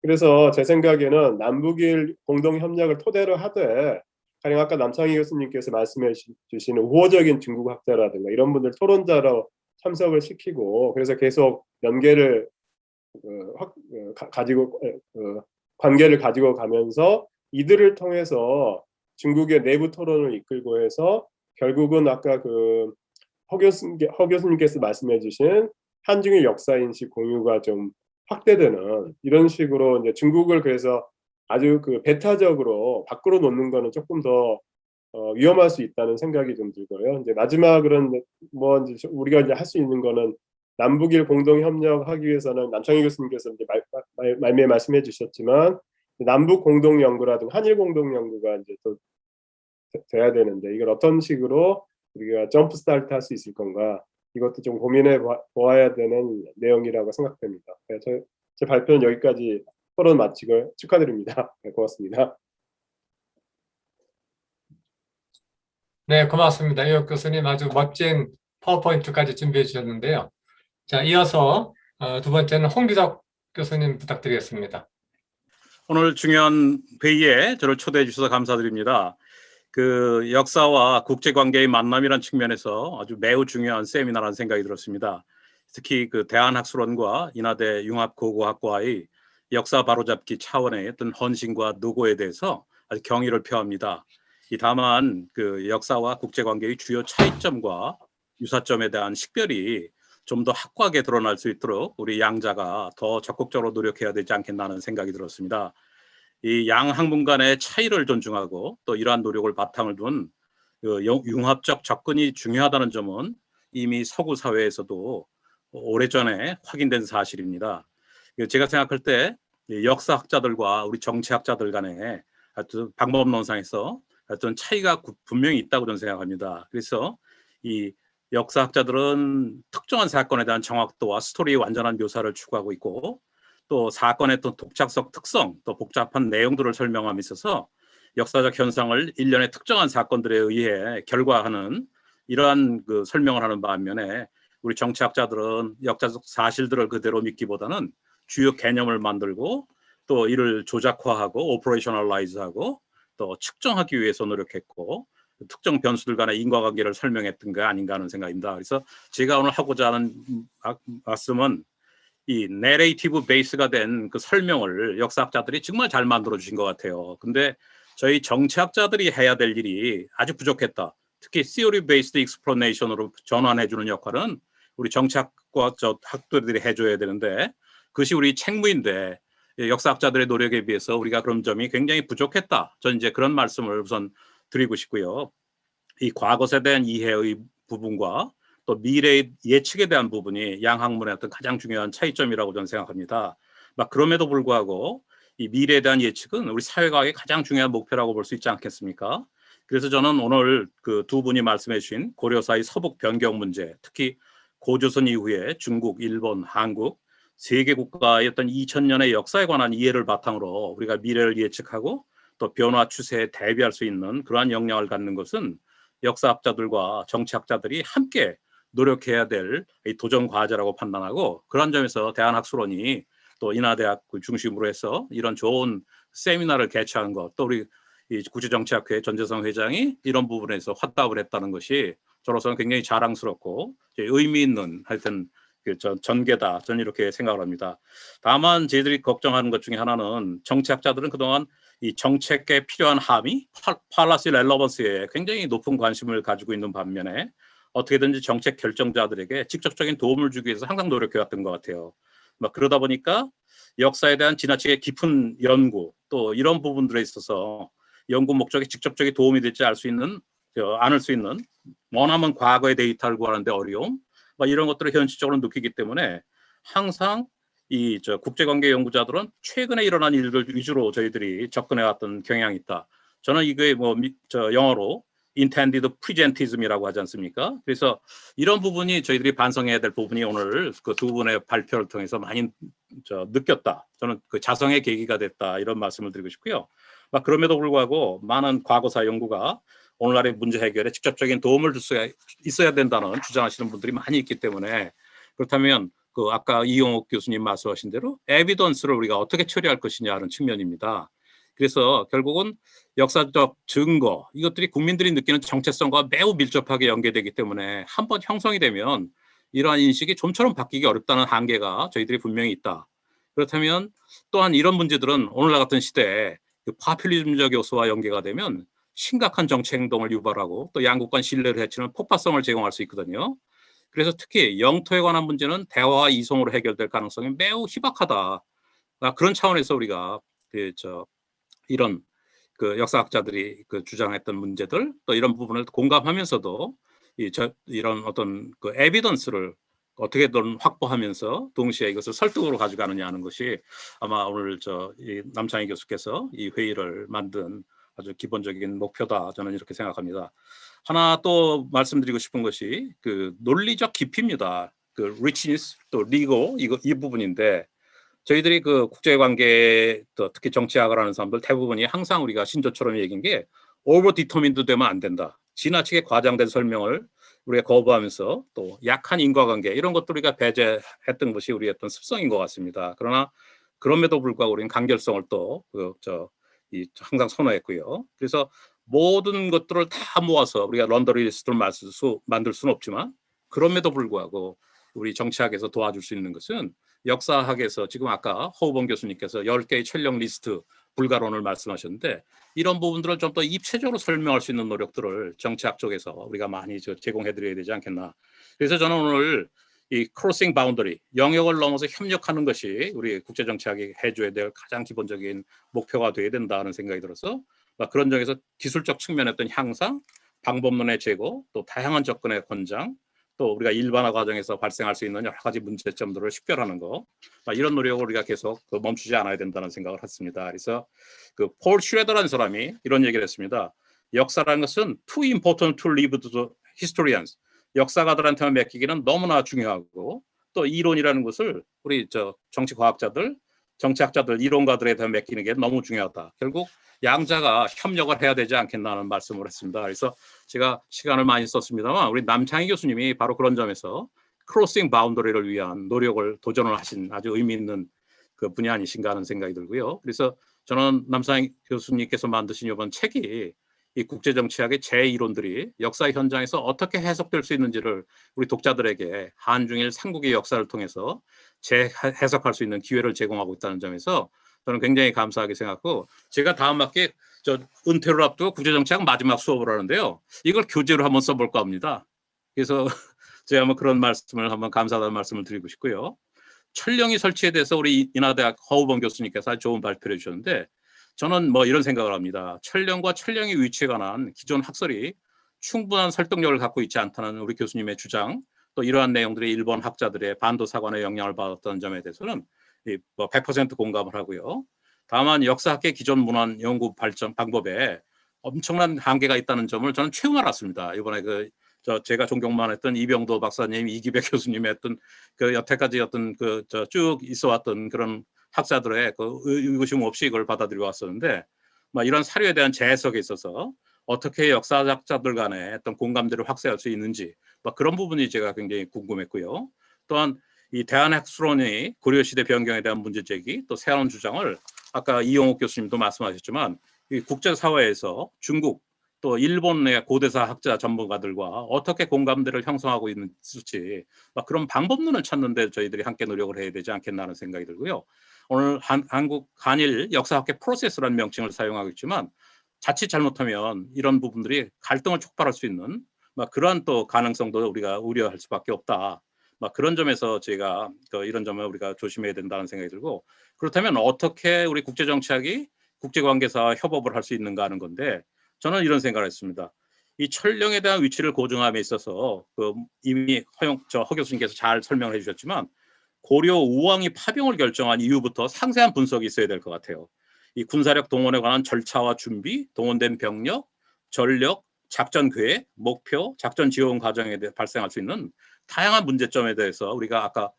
S5: 그래서 제 생각에는 남북일 공동 협력을 토대로 하되 가령 아까 남창희 교수님께서 말씀해 주시는 우호적인 중국 학자라든가 이런 분들 토론자로 참석을 시키고 그래서 계속 연계를 관계를 가지고 가면서 이들을 통해서 중국의 내부 토론을 이끌고 해서 결국은 아까 허 교수님께서 말씀해 주신 한중일 역사인식 공유가 좀 확대되는 이런 식으로 이제 중국을 그래서 아주 배타적으로 밖으로 놓는 거는 조금 더 위험할 수 있다는 생각이 좀 들고요. 이제 마지막으로는 뭐 이제 우리가 이제 할 수 있는 거는 남북일 공동 협력하기 위해서는 남창희 교수님께서 이제 말미에 말씀해 주셨지만 남북 공동 연구라든가 한일 공동 연구가 이제 또 돼야 되는데 이걸 어떤 식으로 우리가 점프 스타트 할 수 있을 건가 이것도 좀 고민해 보아야 되는 내용이라고 생각됩니다. 제 발표는 여기까지 토론 마치고 축하드립니다. 네, 고맙습니다.
S1: 네, 고맙습니다. 이혁 교수님 아주 멋진 파워포인트까지 준비해 주셨는데요. 자, 이어서 두 번째는 홍기덕 교수님 부탁드리겠습니다.
S6: 오늘 중요한 회의에 저를 초대해 주셔서 감사드립니다. 그 역사와 국제관계의 만남이라는 측면에서 아주 매우 중요한 세미나라는 생각이 들었습니다. 특히 그 대한학술원과 인하대 융합고고학과의 역사 바로잡기 차원의 어떤 헌신과 노고에 대해서 아주 경의를 표합니다. 다만 그 역사와 국제관계의 주요 차이점과 유사점에 대한 식별이 좀 더 확고하게 드러날 수 있도록 우리 양자가 더 적극적으로 노력해야 되지 않겠나는 생각이 들었습니다. 이 양 학문 간의 차이를 존중하고 또 이러한 노력을 바탕을 둔 융합적 접근이 중요하다는 점은 이미 서구 사회에서도 오래전에 확인된 사실입니다. 제가 생각할 때 역사학자들과 우리 정치학자들 간에 하여튼 방법론상에서 하여튼 차이가 분명히 있다고 저는 생각합니다. 그래서 이 역사학자들은 특정한 사건에 대한 정확도와 스토리의 완전한 묘사를 추구하고 있고 또 사건의 또 독창성 특성, 또 복잡한 내용들을 설명함에 있어서 역사적 현상을 일련의 특정한 사건들에 의해 결과하는 이러한 그 설명을 하는 반면에 우리 정치학자들은 역사적 사실들을 그대로 믿기보다는 주요 개념을 만들고 또 이를 조작화하고 오퍼레이셔널라이즈하고 또 측정하기 위해서 노력했고 특정 변수들 간의 인과관계를 설명했던 게 아닌가 하는 생각입니다. 그래서 제가 오늘 하고자 하는 말씀은 이 내레이티브 베이스가 된 그 설명을 역사학자들이 정말 잘 만들어 주신 것 같아요. 근데 저희 정치학자들이 해야 될 일이 아주 부족했다. 특히 theory based explanation으로 전환해 주는 역할은 우리 정치학과 학도들이 해줘야 되는데 그것이 우리 책무인데 역사학자들의 노력에 비해서 우리가 그런 점이 굉장히 부족했다. 저는 이제 그런 말씀을 우선 드리고 싶고요. 이 과거에 대한 이해의 부분과 또 미래의 예측에 대한 부분이 양 학문의 어떤 가장 중요한 차이점이라고 저는 생각합니다. 막 그럼에도 불구하고 이 미래에 대한 예측은 우리 사회과학의 가장 중요한 목표라고 볼 수 있지 않겠습니까? 그래서 저는 오늘 그 두 분이 말씀해 주신 고려사의 서북 변경 문제, 특히 고조선 이후에 중국, 일본, 한국 세계 국가의 어떤 2000년의 역사에 관한 이해를 바탕으로 우리가 미래를 예측하고 또 변화 추세에 대비할 수 있는 그러한 역량을 갖는 것은 역사학자들과 정치학자들이 함께 노력해야 될 도전 과제라고 판단하고 그런 점에서 대한학술원이 또 인하대학 중심으로 해서 이런 좋은 세미나를 개최한 것, 또 우리 국제정치학회 전재성 회장이 이런 부분에서 화답을 했다는 것이 저로서는 굉장히 자랑스럽고 의미 있는 하여튼 전개다. 저는 이렇게 생각을 합니다. 다만 저희들이 걱정하는 것 중에 하나는 정치학자들은 그동안 이 정책에 필요한 함의, 팔라시 렐러번스에 굉장히 높은 관심을 가지고 있는 반면에 어떻게든지 정책 결정자들에게 직접적인 도움을 주기 위해서 항상 노력해왔던 것 같아요. 그러다 보니까 역사에 대한 지나치게 깊은 연구 또 이런 부분들에 있어서 연구 목적에 직접적인 도움이 될지 않을 수 있는 머나먼 과거의 데이터를 구하는데 어려움 이런 것들을 현실적으로 느끼기 때문에 항상 이 국제관계 연구자들은 최근에 일어난 일들 위주로 저희들이 접근해왔던 경향이 있다. 저는 이게 영어로 intended presentism이라고 하지 않습니까? 그래서 이런 부분이 저희들이 반성해야 될 부분이 오늘 그 두 분의 발표를 통해서 많이 느꼈다. 저는 그 자성의 계기가 됐다. 이런 말씀을 드리고 싶고요. 그럼에도 불구하고 많은 과거사 연구가 오늘날의 문제 해결에 직접적인 도움을 줄 수 있어야 된다는 주장하시는 분들이 많이 있기 때문에 그렇다면 그 아까 이용옥 교수님 말씀하신 대로 에비던스를 우리가 어떻게 처리할 것이냐 하는 측면입니다. 그래서 결국은 역사적 증거 이것들이 국민들이 느끼는 정체성과 매우 밀접하게 연계되기 때문에 한번 형성이 되면 이러한 인식이 좀처럼 바뀌기 어렵다는 한계가 저희들이 분명히 있다. 그렇다면 또한 이런 문제들은 오늘날 같은 시대에 파퓰리즘적 요소와 연계가 되면 심각한 정치 행동을 유발하고 또 양국 간 신뢰를 해치는 폭발성을 제공할 수 있거든요. 그래서 특히 영토에 관한 문제는 대화와 이송으로 해결될 가능성이 매우 희박하다. 그런 차원에서 우리가 이런 그 역사학자들이 주장했던 문제들 또 이런 부분을 공감하면서도 이런 어떤 그 에비던스를 어떻게든 확보하면서 동시에 이것을 설득으로 가져가느냐 하는 것이 아마 오늘 남창희 교수께서 이 회의를 만든 아주 기본적인 목표다. 저는 이렇게 생각합니다. 하나 또 말씀드리고 싶은 것이 그 논리적 깊이입니다. 그 richness 또 리고 이 부분인데 저희들이 그 국제관계 또 특히 정치학을 하는 사람들 대부분이 항상 우리가 신조처럼 얘기한 게 over determined 되면 안 된다. 지나치게 과장된 설명을 우리가 거부하면서 또 약한 인과관계 이런 것들 우리가 배제했던 것이 우리의 어떤 습성인 것 같습니다. 그러나 그럼에도 불구하고 우리는 간결성을 또 항상 선호했고요. 그래서 모든 것들을 다 모아서 우리가 런더리 리스트를 만들 수는 없지만 그럼에도 불구하고 우리 정치학에서 도와줄 수 있는 것은 역사학에서 지금 아까 허우범 교수님께서 10개의 촬영 리스트 불가론을 말씀하셨는데 이런 부분들을 좀 더 입체적으로 설명할 수 있는 노력들을 정치학 쪽에서 우리가 많이 제공해 드려야 되지 않겠나. 그래서 저는 오늘 이 크로싱 바운더리, 영역을 넘어서 협력하는 것이 우리 국제정치학이 해줘야 될 가장 기본적인 목표가 돼야 된다는 생각이 들어서 그런 점에서 기술적 측면의 어떤 향상, 방법론의 제고, 또 다양한 접근의 권장, 또 우리가 일반화 과정에서 발생할 수 있는 여러 가지 문제점들을 식별하는 거 이런 노력을 우리가 계속 멈추지 않아야 된다는 생각을 했습니다. 그래서 폴 슈레더라는 사람이 이런 얘기를 했습니다. 역사라는 것은 too important to leave to the historians. 역사가들한테만 맡기기는 너무나 중요하고 또 이론이라는 것을 우리 정치 과학자들, 정치학자들, 이론가들에 대해 맡기는 게 너무 중요하다. 결국 양자가 협력을 해야 되지 않겠나는 말씀을 했습니다. 그래서 제가 시간을 많이 썼습니다만 우리 남창희 교수님이 바로 그런 점에서 크로싱 바운더리를 위한 노력을 도전을 하신 아주 의미 있는 그 분야 아니신가 하는 생각이 들고요. 그래서 저는 남창희 교수님께서 만드신 이번 책이 이 국제정치학의 제 이론들이 역사 현장에서 어떻게 해석될 수 있는지를 우리 독자들에게 한중일 삼국의 역사를 통해서 재해석할 수 있는 기회를 제공하고 있다는 점에서 저는 굉장히 감사하게 생각하고 제가 다음 학기에 은퇴를 앞두고 국제정치학 마지막 수업을 하는데요. 이걸 교재로 한번 써볼까 합니다. 그래서 제가 한번 그런 말씀을 한번 감사하다는 말씀을 드리고 싶고요. 철령이 설치에 대해서 우리 인하대학 허우범 교수님께서 아주 좋은 발표를 해주셨는데 저는 이런 생각을 합니다. 철령과 철령의 위치에 관한 기존 학설이 충분한 설득력을 갖고 있지 않다는 우리 교수님의 주장, 또 이러한 내용들이 일본 학자들의 반도사관의 영향을 받았다는 점에 대해서는 100% 공감을 하고요. 다만 역사학계 기존 문헌 연구 발전 방법에 엄청난 한계가 있다는 점을 저는 최근 알았습니다. 이번에 제가 존경만 했던 이병도 박사님, 이기백 교수님의 했던 여태까지 쭉 있어왔던 그런 학자들의 의구심 없이 이걸 받아들여 왔었는데 이런 사료에 대한 재해석에 있어서 어떻게 역사학자들 간의 어떤 공감대를 확대할 수 있는지 그런 부분이 제가 굉장히 궁금했고요. 또한 이 대한학술원이 고려시대 변경에 대한 문제제기 또 새로운 주장을 아까 이용욱 교수님도 말씀하셨지만 이 국제사회에서 중국 또 일본의 고대사 학자 전문가들과 어떻게 공감대를 형성하고 있는지 그런 방법론을 찾는 데 저희들이 함께 노력을 해야 되지 않겠나 하는 생각이 들고요. 오늘 한국 한일 역사학계 프로세스라는 명칭을 사용하고 있지만 자칫 잘못하면 이런 부분들이 갈등을 촉발할 수 있는 그러한 또 가능성도 우리가 우려할 수밖에 없다. 그런 점에서 제가 이런 점을 우리가 조심해야 된다는 생각이 들고 그렇다면 어떻게 우리 국제정치학이 국제관계사와 협업을 할 수 있는가 하는 건데 저는 이런 생각을 했습니다. 이 철령에 대한 위치를 고정함에 있어서 이미 허 교수님께서 잘 설명을 해주셨지만 고려 우왕이 파병을 결정한 이후부터 상세한 분석이 있어야 될 것 같아요. 이 군사력 동원에 관한 절차와 준비, 동원된 병력, 전력, 작전 계획, 목표, 작전 지원 과정에 대해 발생할 수 있는 다양한 문제점에 대해서 우리가 아까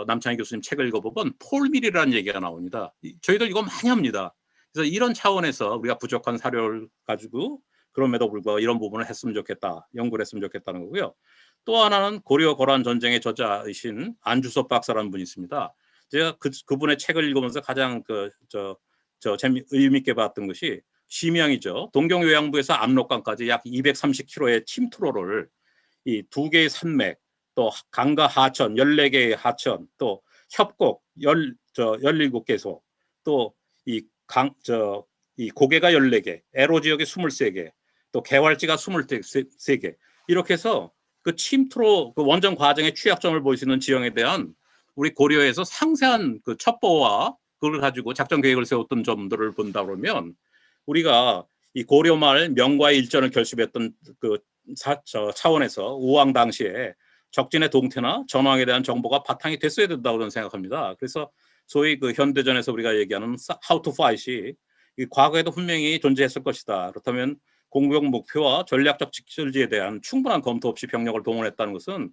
S6: 남창희 교수님 책을 읽어보면 폴밀이라는 얘기가 나옵니다. 저희들 이거 많이 합니다. 그래서 이런 차원에서 우리가 부족한 사료를 가지고 그럼에도 불구하고 이런 부분을 했으면 좋겠다, 연구를 했으면 좋겠다는 거고요. 또 하나는 고려 거란 전쟁의 저자이신 안주섭 박사라는 분이 있습니다. 제가 그분의 책을 읽으면서 가장 의미 있게 봤던 것이 심양이죠. 동경요양부에서 압록강까지 약 230km의 침투로를 이 2개의 산맥, 또 강과 하천 14개의 하천, 또 협곡 17개소, 또 이 고개가 14개, 에로 지역이 23개, 또 개활지가 23개 이렇게 해서 그 침투로 그 원전 과정의 취약점을 볼 수 있는 지형에 대한 우리 고려에서 상세한 그 첩보와 그걸 가지고 작전 계획을 세웠던 점들을 본다 그러면 우리가 이 고려말 명과의 일전을 결습했던 차원에서 우왕 당시에 적진의 동태나 전황에 대한 정보가 바탕이 됐어야 된다고 저는 생각합니다. 그래서 소위 그 현대전에서 우리가 얘기하는 how to fight이 과거에도 분명히 존재했을 것이다. 그렇다면 공격 목표와 전략적 직설지에 대한 충분한 검토 없이 병력을 동원했다는 것은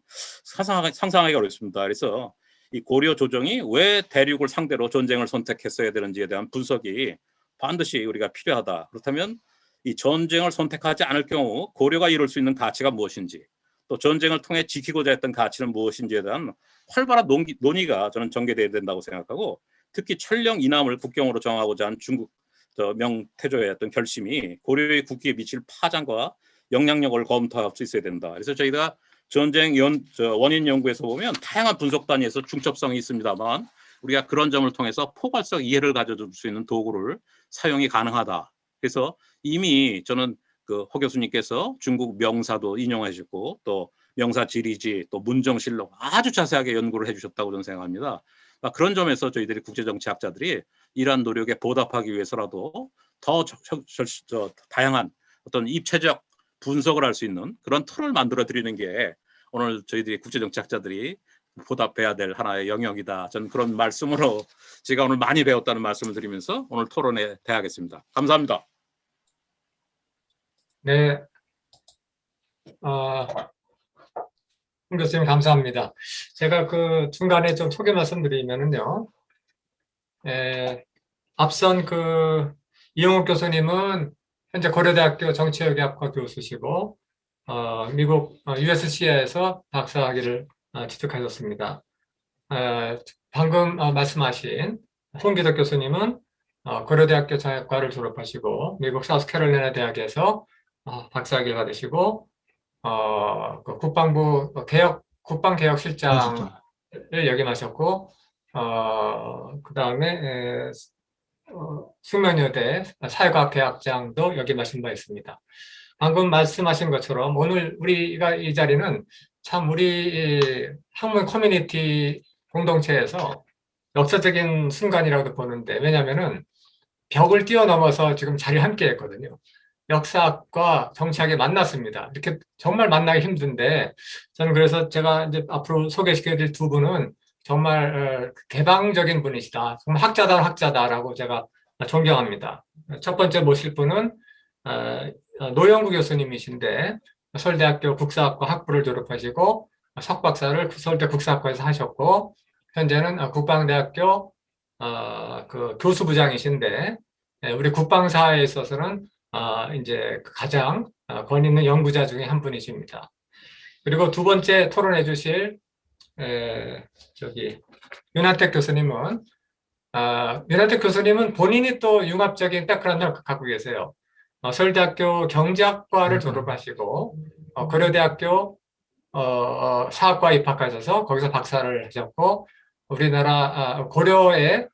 S6: 상상하기 어렵습니다. 그래서 이 고려 조정이 왜 대륙을 상대로 전쟁을 선택했어야 되는지에 대한 분석이 반드시 우리가 필요하다. 그렇다면 이 전쟁을 선택하지 않을 경우 고려가 이룰 수 있는 가치가 무엇인지, 또 전쟁을 통해 지키고자 했던 가치는 무엇인지에 대한 활발한 논의가 저는 전개돼야 된다고 생각하고, 특히 천령 이남을 국경으로 정하고자 한 중국 명태조의 어떤 결심이 고려의 국기에 미칠 파장과 영향력을 검토할 수 있어야 된다. 그래서 저희가 전쟁 원인 연구에서 보면 다양한 분석 단위에서 중첩성이 있습니다만, 우리가 그런 점을 통해서 포괄적 이해를 가져줄 수 있는 도구를 사용이 가능하다. 그래서 이미 저는 허 교수님께서 중국 명사도 인용해 주셨고, 또 명사 지리지, 또 문정실록 아주 자세하게 연구를 해주셨다고 저는 생각합니다. 그런 점에서 저희들이 국제정치학자들이 이러한 노력에 보답하기 위해서라도 더 다양한 어떤 입체적 분석을 할 수 있는 그런 틀을 만들어 드리는 게 오늘 저희들이 국제정치학자들이 보답해야 될 하나의 영역이다. 저는 그런 말씀으로 제가 오늘 많이 배웠다는 말씀을 드리면서 오늘 토론에 대하겠습니다. 감사합니다.
S1: 네, 홍 교수님 감사합니다. 제가 그 중간에 좀 소개 말씀드리면은요, 앞선 이용욱 교수님은 현재 고려대학교 정치외교학과 교수시고, 미국 USC에서 박사학위를 취득하셨습니다. 방금 말씀하신 홍기덕 교수님은 고려대학교 정학과를 졸업하시고 미국 사우스캐롤라이나 대학에서 박사학위를 받으시고 그 국방부 국방개혁실장을 역임하셨고, 그 다음에 숙명여대 사회과학대학장도 역임하신 바 있습니다. 방금 말씀하신 것처럼 오늘 우리가 이 자리는 참 우리 학문 커뮤니티 공동체에서 역사적인 순간이라고 보는데, 왜냐하면은 벽을 뛰어넘어서 지금 자리를 함께 했거든요. 역사학과 정치학이 만났습니다. 이렇게 정말 만나기 힘든데, 저는 그래서 제가 이제 앞으로 소개시켜드릴 두 분은 정말 개방적인 분이시다. 정말 학자다라고 제가 존경합니다. 첫 번째 모실 분은 노영구 교수님이신데, 서울대학교 국사학과 학부를 졸업하시고 석박사를 서울대 국사학과에서 하셨고, 현재는 국방대학교 그 교수부장이신데, 우리 국방사에 있어서는 이제 가장 권위 있는 연구자 중에 한 분이십니다. 그리고 두 번째 토론해 주실 윤한택 교수님은 윤한택 교수님은 본인이 또 융합적인 백그라운드를 갖고 계세요. 서울대학교 경제학과를 졸업하시고 고려대학교 사학과 입학하셔서 거기서 박사를 하셨고, 우리나라 고려의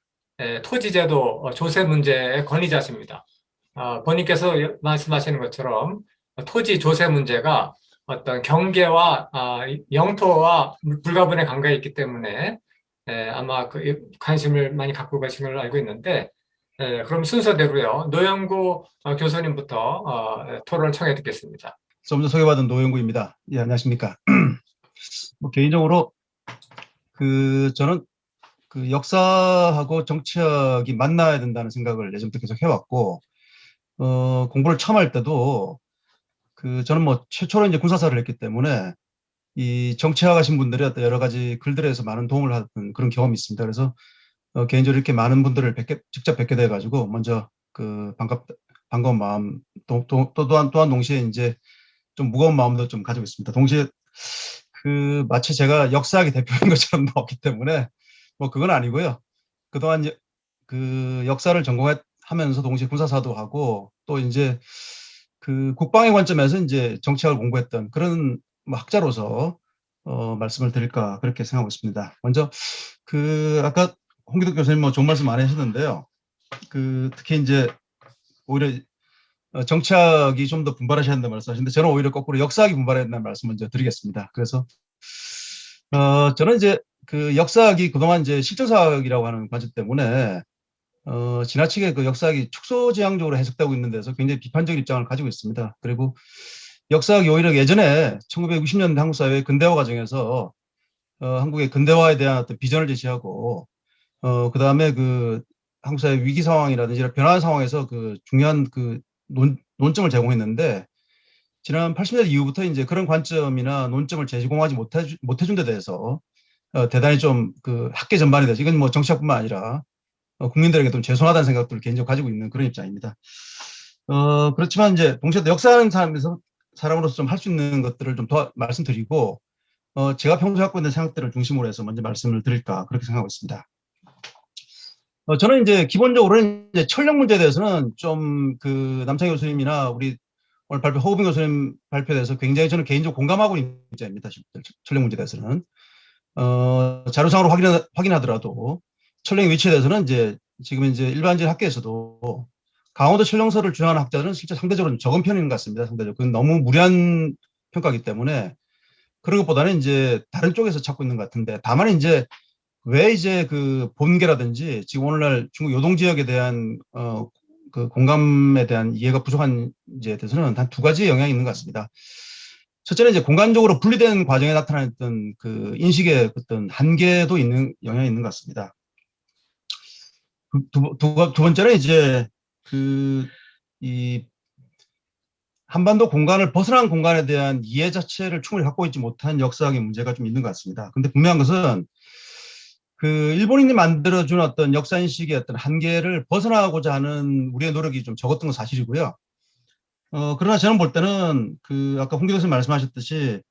S1: 토지제도 조세 문제의 권위자십니다. 본인께서 말씀하시는 것처럼 토지 조세 문제가 어떤 경계와 영토와 불가분의 관계에 있기 때문에 아마 관심을 많이 갖고 계신 걸로 알고 있는데, 그럼 순서대로요. 노영구 교수님부터 토론을 청해 듣겠습니다.
S7: 먼저 소개받은 노영구입니다. 예, 안녕하십니까. 개인적으로 저는 역사하고 정치학이 만나야 된다는 생각을 예전부터 계속 해왔고, 공부를 처음 할 때도 저는 최초로 이제 군사사를 했기 때문에 이 정치학 하신 분들의 어떤 여러 가지 글들에서 많은 도움을 받은 그런 경험이 있습니다. 그래서 개인적으로 이렇게 많은 분들을 직접 뵙게 돼가지고 먼저 반가운 마음, 또한 동시에 이제 좀 무거운 마음도 좀 가지고 있습니다. 동시에 마치 제가 역사학의 대표인 것처럼 없기 때문에 그건 아니고요. 그동안 역사를 전공하면서 동시에 군사사도 하고, 또 이제 국방의 관점에서 이제 정치학을 공부했던 그런 학자로서 말씀을 드릴까 그렇게 생각하고 있습니다. 먼저 아까 홍기덕 교수님 좋은 말씀 많이 하셨는데요. 특히 이제 오히려 정치학이 좀 더 분발하셔야 한다는 말씀하시는데, 저는 오히려 거꾸로 역사학이 분발해야 한다는 말씀 먼저 드리겠습니다. 그래서 저는 이제 역사학이 그동안 이제 실정사학이라고 하는 관점 때문에 지나치게 역사학이 축소지향적으로 해석되고 있는 데서 굉장히 비판적인 입장을 가지고 있습니다. 그리고 역사학이 오히려 예전에 1960년대 한국 사회의 근대화 과정에서 한국의 근대화에 대한 어떤 비전을 제시하고, 그 다음에 한국 사회 위기 상황이라든지 이런 변화한 상황에서 중요한 논점을 제공했는데, 지난 80년대 이후부터 이제 그런 관점이나 논점을 제공하지 못해준 데 대해서 대단히 좀 학계 전반에 대해서, 이건 정치학뿐만 아니라 국민들에게 좀 죄송하다는 생각들을 개인적으로 가지고 있는 그런 입장입니다. 그렇지만 이제 동시에 역사하는 사람으로서 좀 할 수 있는 것들을 좀 더 말씀드리고, 제가 평소에 갖고 있는 생각들을 중심으로 해서 먼저 말씀을 드릴까, 그렇게 생각하고 있습니다. 저는 이제 기본적으로 이제 철령 문제에 대해서는 좀 그 남창희 교수님이나 우리 오늘 발표 허우빈 교수님 발표에 대해서 굉장히 저는 개인적으로 공감하고 있는 입장입니다. 철령 문제에 대해서는. 자료상으로 확인하더라도 철령의 위치에 대해서는 이제 지금 이제 일반적인 학계에서도 강원도 철령서를 주장하는 학자들은 실제 상대적으로 좀 적은 편인 것 같습니다. 상대적으로. 그건 너무 무리한 평가이기 때문에 그런 것보다는 이제 다른 쪽에서 찾고 있는 것 같은데, 다만 이제 왜 이제 그 본계라든지 지금 오늘날 중국 요동 지역에 대한 그 공감에 대한 이해가 부족한지에 대해서는 한 두 가지 영향이 있는 것 같습니다. 첫째는 이제 공간적으로 분리된 과정에 나타났던 그 인식의 어떤 한계도 있는 영향이 있는 것 같습니다. 두 번째는 이제 이 한반도 공간을 벗어난 공간에 대한 이해 자체를 충분히 갖고 있지 못한 역사학의 문제가 좀 있는 것 같습니다. 근데 분명한 것은 그 일본인이 만들어준 어떤 역사인식의 어떤 한계를 벗어나고자 하는 우리의 노력이 좀 적었던 건 사실이고요. 그러나 저는 볼 때는 그 아까 홍 교수님 말씀하셨듯이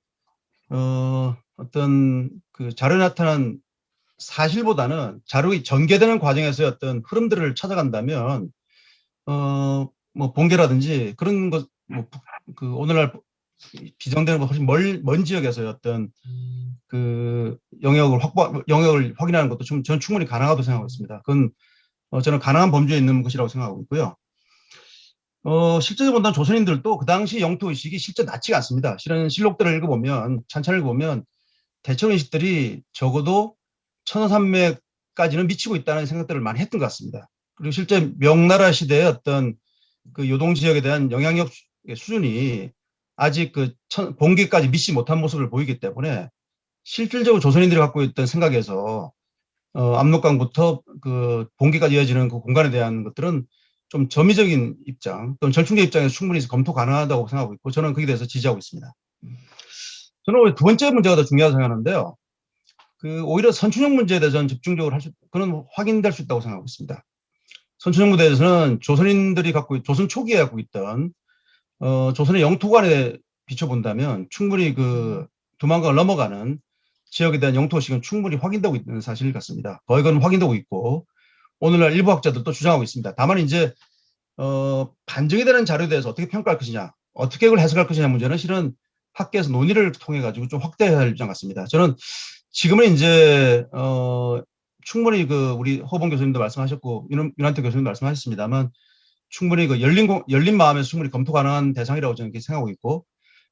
S7: 어떤 그 자료에 나타난 사실보다는 자료가 전개되는 과정에서의 어떤 흐름들을 찾아간다면 뭐 본계라든지 그런 것, 뭐 그 오늘날 비정되는 것 훨씬 먼 지역에서의 어떤 그 영역을 확인하는 것도 저는 충분히 가능하다고 생각하고 있습니다. 그건 저는 가능한 범주에 있는 것이라고 생각하고 있고요. 실제적으로 본다면 조선인들도 그 당시 영토의식이 실제 낮지가 않습니다. 실은 실록들을 읽어보면, 찬찬을 읽어보면 대체로 인식들이 적어도 천호산맥까지는 미치고 있다는 생각들을 많이 했던 것 같습니다. 그리고 실제 명나라 시대의 어떤 그 요동 지역에 대한 영향력 수준이 아직 그 본계까지 미치지 못한 모습을 보이기 때문에 실질적으로 조선인들이 갖고 있던 생각에서 압록강부터 그 본계까지 이어지는 그 공간에 대한 것들은 좀 점의적인 입장 또는 절충적 입장에서 충분히 검토 가능하다고 생각하고 있고, 저는 거기에 대해서 지지하고 있습니다. 저는 오히려 두 번째 문제가 더 중요하다고 생각하는데요. 그 오히려 선춘역 문제에 대해서는 집중적으로 그건 확인될 수 있다고 생각하고 있습니다. 선춘역 문제에 대해서는 조선인들이 조선 초기에 갖고 있던 조선의 영토관에 비춰본다면 충분히 그 두만강을 넘어가는 지역에 대한 영토식은 충분히 확인되고 있는 사실 같습니다. 거의 그건 확인되고 있고 오늘날 일부 학자들도 주장하고 있습니다. 다만 이제 반증이 되는 자료에 대해서 어떻게 평가할 것이냐, 어떻게 그걸 해석할 것이냐 문제는 실은 학계에서 논의를 통해 가지고 좀 확대해야 할 입장 같습니다. 저는 지금은 이제 충분히 그 우리 허봉 교수님도 말씀하셨고 윤한태 교수님도 말씀하셨습니다만 충분히 그 열린 마음에서 충분히 검토 가능한 대상이라고 저는 생각하고 있고,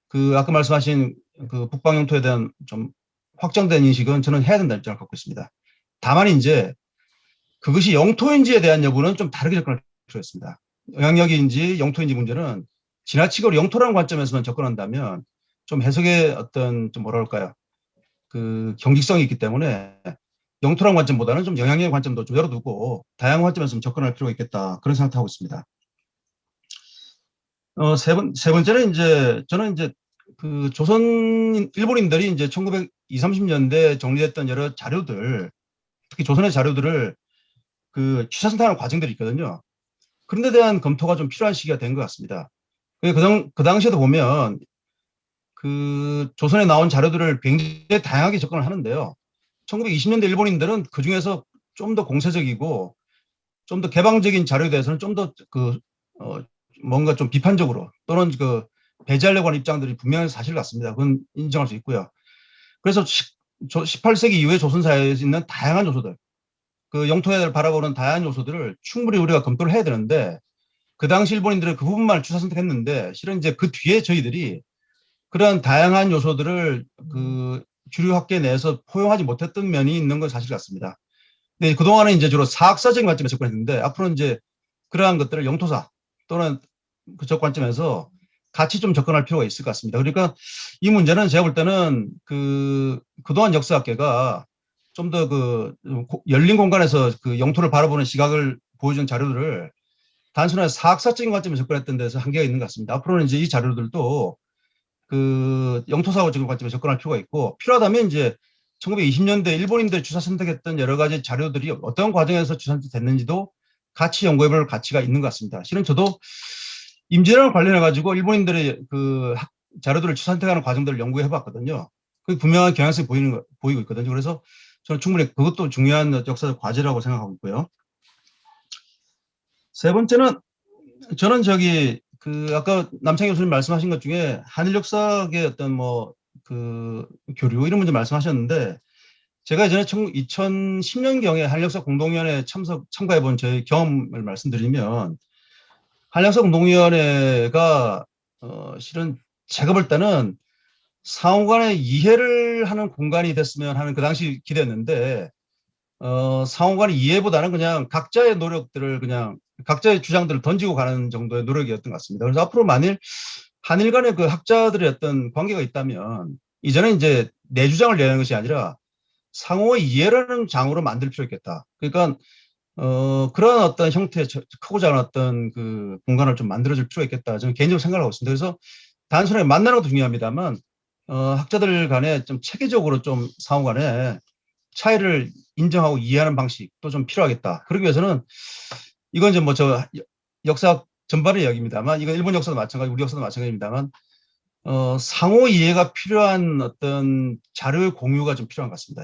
S7: 그 아까 말씀하신 그 북방 영토에 대한 좀 확정된 인식은 저는 해야 된다는 입장을 갖고 있습니다. 다만 이제 그것이 영토인지에 대한 여부는 좀 다르게 접근할 필요가 있습니다. 영향력인지 영토인지 문제는 지나치게 영토라는 관점에서만 접근한다면 좀 해석의 어떤 좀 뭐라 할까요? 그 경직성이 있기 때문에 영토라는 관점보다는 좀 영향력의 관점도 좀 열어두고 다양한 관점에서 좀 접근할 필요가 있겠다, 그런 생각하고 있습니다. 세 번째는 이제 저는 이제 그 일본인들이 이제 1920, 30년대 정리됐던 여러 자료들, 특히 조선의 자료들을 그 취사선택하는 과정들이 있거든요. 그런 데 대한 검토가 좀 필요한 시기가 된 것 같습니다. 그 당시에도 보면 그 조선에 나온 자료들을 굉장히 다양하게 접근을 하는데요. 1920년대 일본인들은 그 중에서 좀 더 공세적이고 좀 더 개방적인 자료에 대해서는 좀 더 뭔가 좀 비판적으로 또는 그 배제하려고 하는 입장들이 분명히 사실 같습니다. 그건 인정할 수 있고요. 그래서 18세기 이후에 조선사회에 있는 다양한 요소들, 그 영토를 바라보는 다양한 요소들을 충분히 우리가 검토를 해야 되는데, 그 당시 일본인들은 그 부분만을 취사 선택했는데 실은 이제 그 뒤에 저희들이 그러한 다양한 요소들을 그 주류 학계 내에서 포용하지 못했던 면이 있는 건 사실 같습니다. 근데 그동안은 이제 주로 사학사적인 관점에서 접근했는데 앞으로는 이제 그러한 것들을 영토사 또는 그쪽 관점에서 같이 좀 접근할 필요가 있을 것 같습니다. 그러니까 이 문제는 제가 볼 때는 그동안 역사학계가 좀 더 그 열린 공간에서 그 영토를 바라보는 시각을 보여준 자료들을 단순한 사학사적인 관점에서 접근했던 데서 한계가 있는 것 같습니다. 앞으로는 이제 이 자료들도 그 영토사고적인 관점에서 접근할 필요가 있고, 필요하다면 이제 1920년대 일본인들이 주사 선택했던 여러 가지 자료들이 어떤 과정에서 주사 선택됐는지도 같이 연구해볼 가치가 있는 것 같습니다. 실은 저도 임진왜란 관련해 가지고 일본인들의 그 자료들을 선택하는 과정들을 연구해 봤거든요. 그 분명한 경향성이 보이고 있거든요. 그래서 저는 충분히 그것도 중요한 역사적 과제라고 생각하고 있고요. 세 번째는 저는 그 아까 남창희 교수님 말씀하신 것 중에 한일 역사의 어떤 뭐 그 교류 이런 문제 말씀하셨는데 제가 예전에 2010년경에 한일역사 공동위원회 참가해 본 저의 경험을 말씀드리면 한일역사 공동위원회가 실은 제가 볼 때는 상호 간의 이해를 하는 공간이 됐으면 하는 그 당시 기대였는데 상호 간의 이해보다는 그냥 각자의 노력들을 그냥 각자의 주장들을 던지고 가는 정도의 노력이었던 것 같습니다. 그래서 앞으로 만일 한일 간의 그 학자들의 어떤 관계가 있다면 이전에 이제 내 주장을 내는 것이 아니라 상호의 이해라는 장으로 만들 필요 있겠다. 그러니까 그런 어떤 형태의 크고 작은 어떤 그 공간을 좀 만들어줄 필요가 있겠다. 저는 개인적으로 생각을 하고 있습니다. 그래서 단순하게 만나는 것도 중요합니다만 학자들 간에 좀 체계적으로 좀 상호 간에 차이를 인정하고 이해하는 방식도 좀 필요하겠다. 그러기 위해서는 이건 이제 뭐 저 역사 전반의 이야기입니다만 이건 일본 역사도 마찬가지고 우리 역사도 마찬가지입니다만 상호 이해가 필요한 어떤 자료의 공유가 좀 필요한 것 같습니다.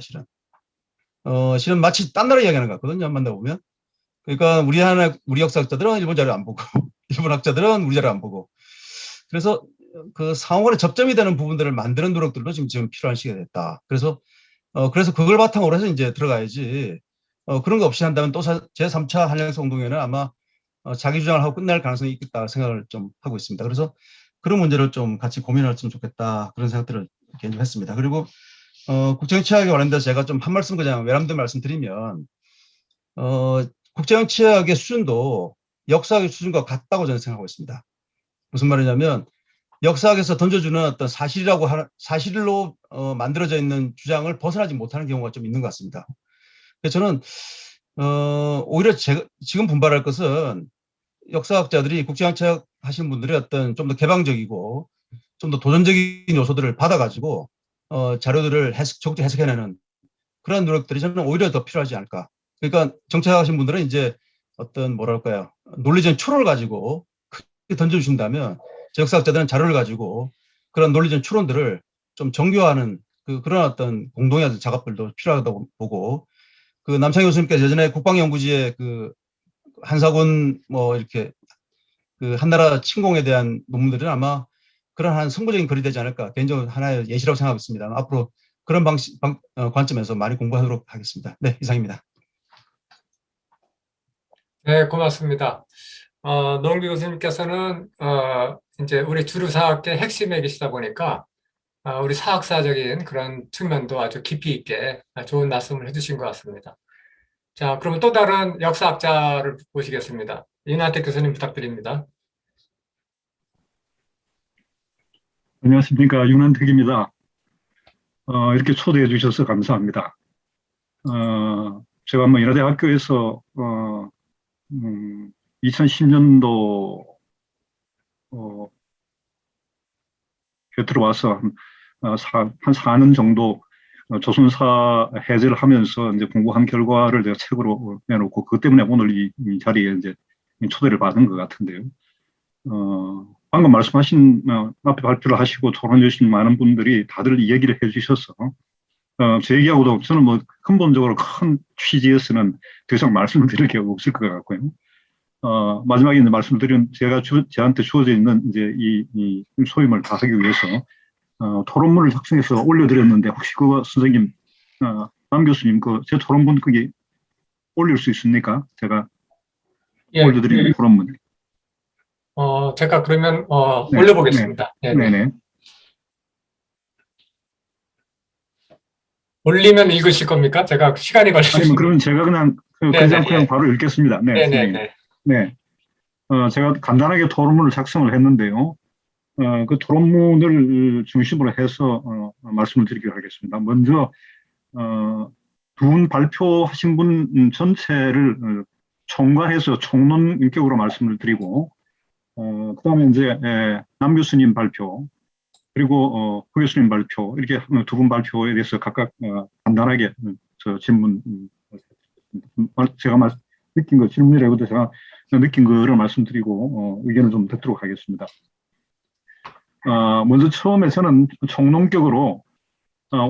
S7: 실은 마치 딴 나라 이야기하는 것 같거든요. 만나보면. 그러니까 우리 역사학자들은 일본 자료 안 보고 일본 학자들은 우리 자료 안 보고 그래서 그 상호 간의 접점이 되는 부분들을 만드는 노력들도 지금 필요한 시기가 됐다. 그래서 그걸 바탕으로 해서 이제 들어가야지 그런 거 없이 한다면 또 제3차 한일역사 공동회는 아마 자기 주장을 하고 끝날 가능성이 있겠다 생각을 좀 하고 있습니다. 그래서 그런 문제를 좀 같이 고민했으면 좋겠다 그런 생각들을 개인적으로 했습니다. 그리고 국제정치학에 관련돼서 제가 좀 한 말씀 그냥 외람된 말씀드리면 국제정치학의 수준도 역사학의 수준과 같다고 저는 생각하고 있습니다. 무슨 말이냐면 역사학에서 던져주는 어떤 사실로 만들어져 있는 주장을 벗어나지 못하는 경우가 좀 있는 것 같습니다. 그래서 저는 오히려 지금 분발할 것은 역사학자들이 국제정치학 하시는 분들이 어떤 좀 더 개방적이고 좀 더 도전적인 요소들을 받아가지고 자료들을 적극 해석해내는 그런 노력들이 저는 오히려 더 필요하지 않을까. 그러니까 정치학 하신 분들은 이제 어떤 뭐랄까요 논리적인 추론을 가지고 크게 던져주신다면 역사학자들은 자료를 가지고 그런 논리적인 추론들을 좀 정교화하는 그런 어떤 공동의 작업들도 필요하다고 보고 그 남창희 교수님께서 예전에 국방연구지에 그 한사군 뭐 이렇게 그 한나라 침공에 대한 논문들은 아마 그러한 선구적인 글이 되지 않을까 개인적으로 하나의 예시라고 생각하고 있습니다. 앞으로 그런 관점에서 많이 공부하도록 하겠습니다. 네, 이상입니다.
S1: 네, 고맙습니다. 노홍기 교수님께서는 이제 우리 주류 사학의 핵심에 계시다 보니까 우리 사학사적인 그런 측면도 아주 깊이 있게 좋은 말씀을 해주신 것 같습니다. 자, 그러면 또 다른 역사학자를 모시겠습니다. 이나태 교수님 부탁드립니다.
S8: 안녕하십니까. 윤한택입니다. 이렇게 초대해 주셔서 감사합니다. 제가 인하대학교에서 2010년도 에 들어와서 한 4년 정도 조선사 해제를 하면서 이제 공부한 결과를 제가 책으로 내놓고 그것 때문에 오늘 이 자리에 이제 초대를 받은 것 같은데요. 방금 말씀하신 앞에 발표를 하시고 토론해 주신 많은 분들이 다들 이 얘기를 해 주셔서 제 얘기하고도 저는 근본적으로 큰 취지에서는 더 이상 말씀을 드릴 게 없을 것 같고요. 마지막에 이제 말씀드린 저한테 주어져 있는 이제 이 소임을 다하기 위해서 토론문을 작성해서 올려드렸는데 혹시 그거 선생님 남 교수님 제 토론문 거기 올릴 수 있습니까? 제가 올려드린 토론문.
S1: 제가 그러면
S8: 네,
S1: 올려보겠습니다.
S8: 네네.
S1: 올리면 읽으실 겁니까? 제가 시간이 걸리시면.
S8: 아니면 그러면 제가 그냥 그냥 바로 읽겠습니다. 네. 네. 제가 간단하게 토론문을 작성을 했는데요. 그 토론문을 중심으로 해서 말씀을 드리도록 하겠습니다. 먼저 두 분 발표하신 분 전체를 총괄해서 총론격으로 말씀을 드리고 그다음에 이제 남 교수님 발표 그리고 hu 교수님 발표 이렇게 두 분 발표에 대해서 각각 간단하게 질문 제가 느낀 거 질문이라고도 제가 느낀 거를 말씀드리고 의견을 좀 듣도록 하겠습니다. 먼저 처음에 저는 총론격으로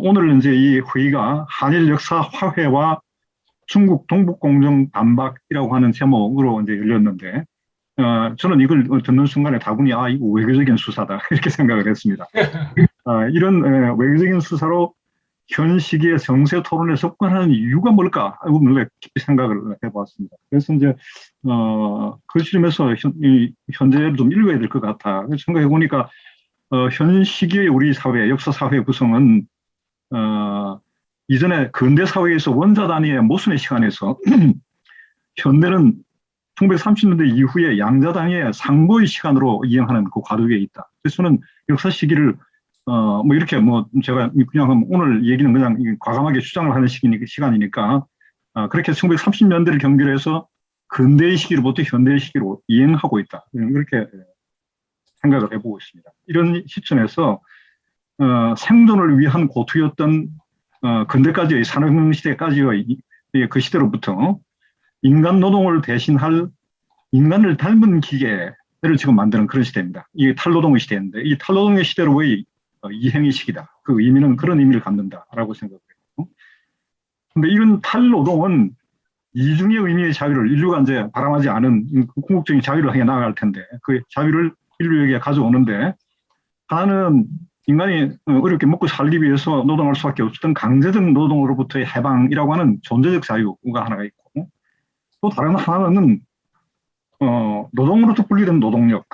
S8: 오늘 이제 이 회의가 한일 역사 화해와 중국 동북공정 반박이라고 하는 제목으로 이제 열렸는데, 저는 이걸 듣는 순간에 다분히 이거 외교적인 수사다 이렇게 생각을 했습니다. 이런 외교적인 수사로 현 시기에 정세 토론에 접근하는 이유가 뭘까 하고 깊이 생각을 해보았습니다. 그래서 이제 그 시점에서 현재를 좀 읽어야 될 것 같아. 생각해 보니까 현 시기의 우리 사회, 역사 사회 구성은 이전에 근대 사회에서 원자 단위의 모순의 시간에서 현대는 1930년대 이후에 양자 단위의 상보의 시간으로 이행하는 그 과도기에 있다. 그래서 저는 역사 시기를 뭐 이렇게 뭐 제가 그냥 오늘 얘기는 그냥 과감하게 주장을 하는 시간이니까 그렇게 1930년대를 경계해서 근대의 시기로부터 현대의 시기로 이행하고 있다. 이렇게 생각을 해보고 있습니다. 이런 시점에서 생존을 위한 고투였던 근대까지의 산업혁명 시대까지의 그 시대로부터 인간 노동을 대신할 인간을 닮은 기계를 지금 만드는 그런 시대입니다. 이게 탈노동의 시대인데 이 탈노동의 시대로의 이행의 시기다. 그 의미는 그런 의미를 갖는다라고 생각해요. 그런데 이런 탈노동은 이중의 의미의 자유를 인류가 이제 바람하지 않은 궁극적인 자유를 향해 나아갈 텐데 그 자유를 인류에게 가져오는데 하나는 인간이 어렵게 먹고 살기 위해서 노동할 수밖에 없었던 강제적 노동으로부터의 해방이라고 하는 존재적 자유가 하나가 있고 또 다른 하나는 노동으로부터 분리된 노동력,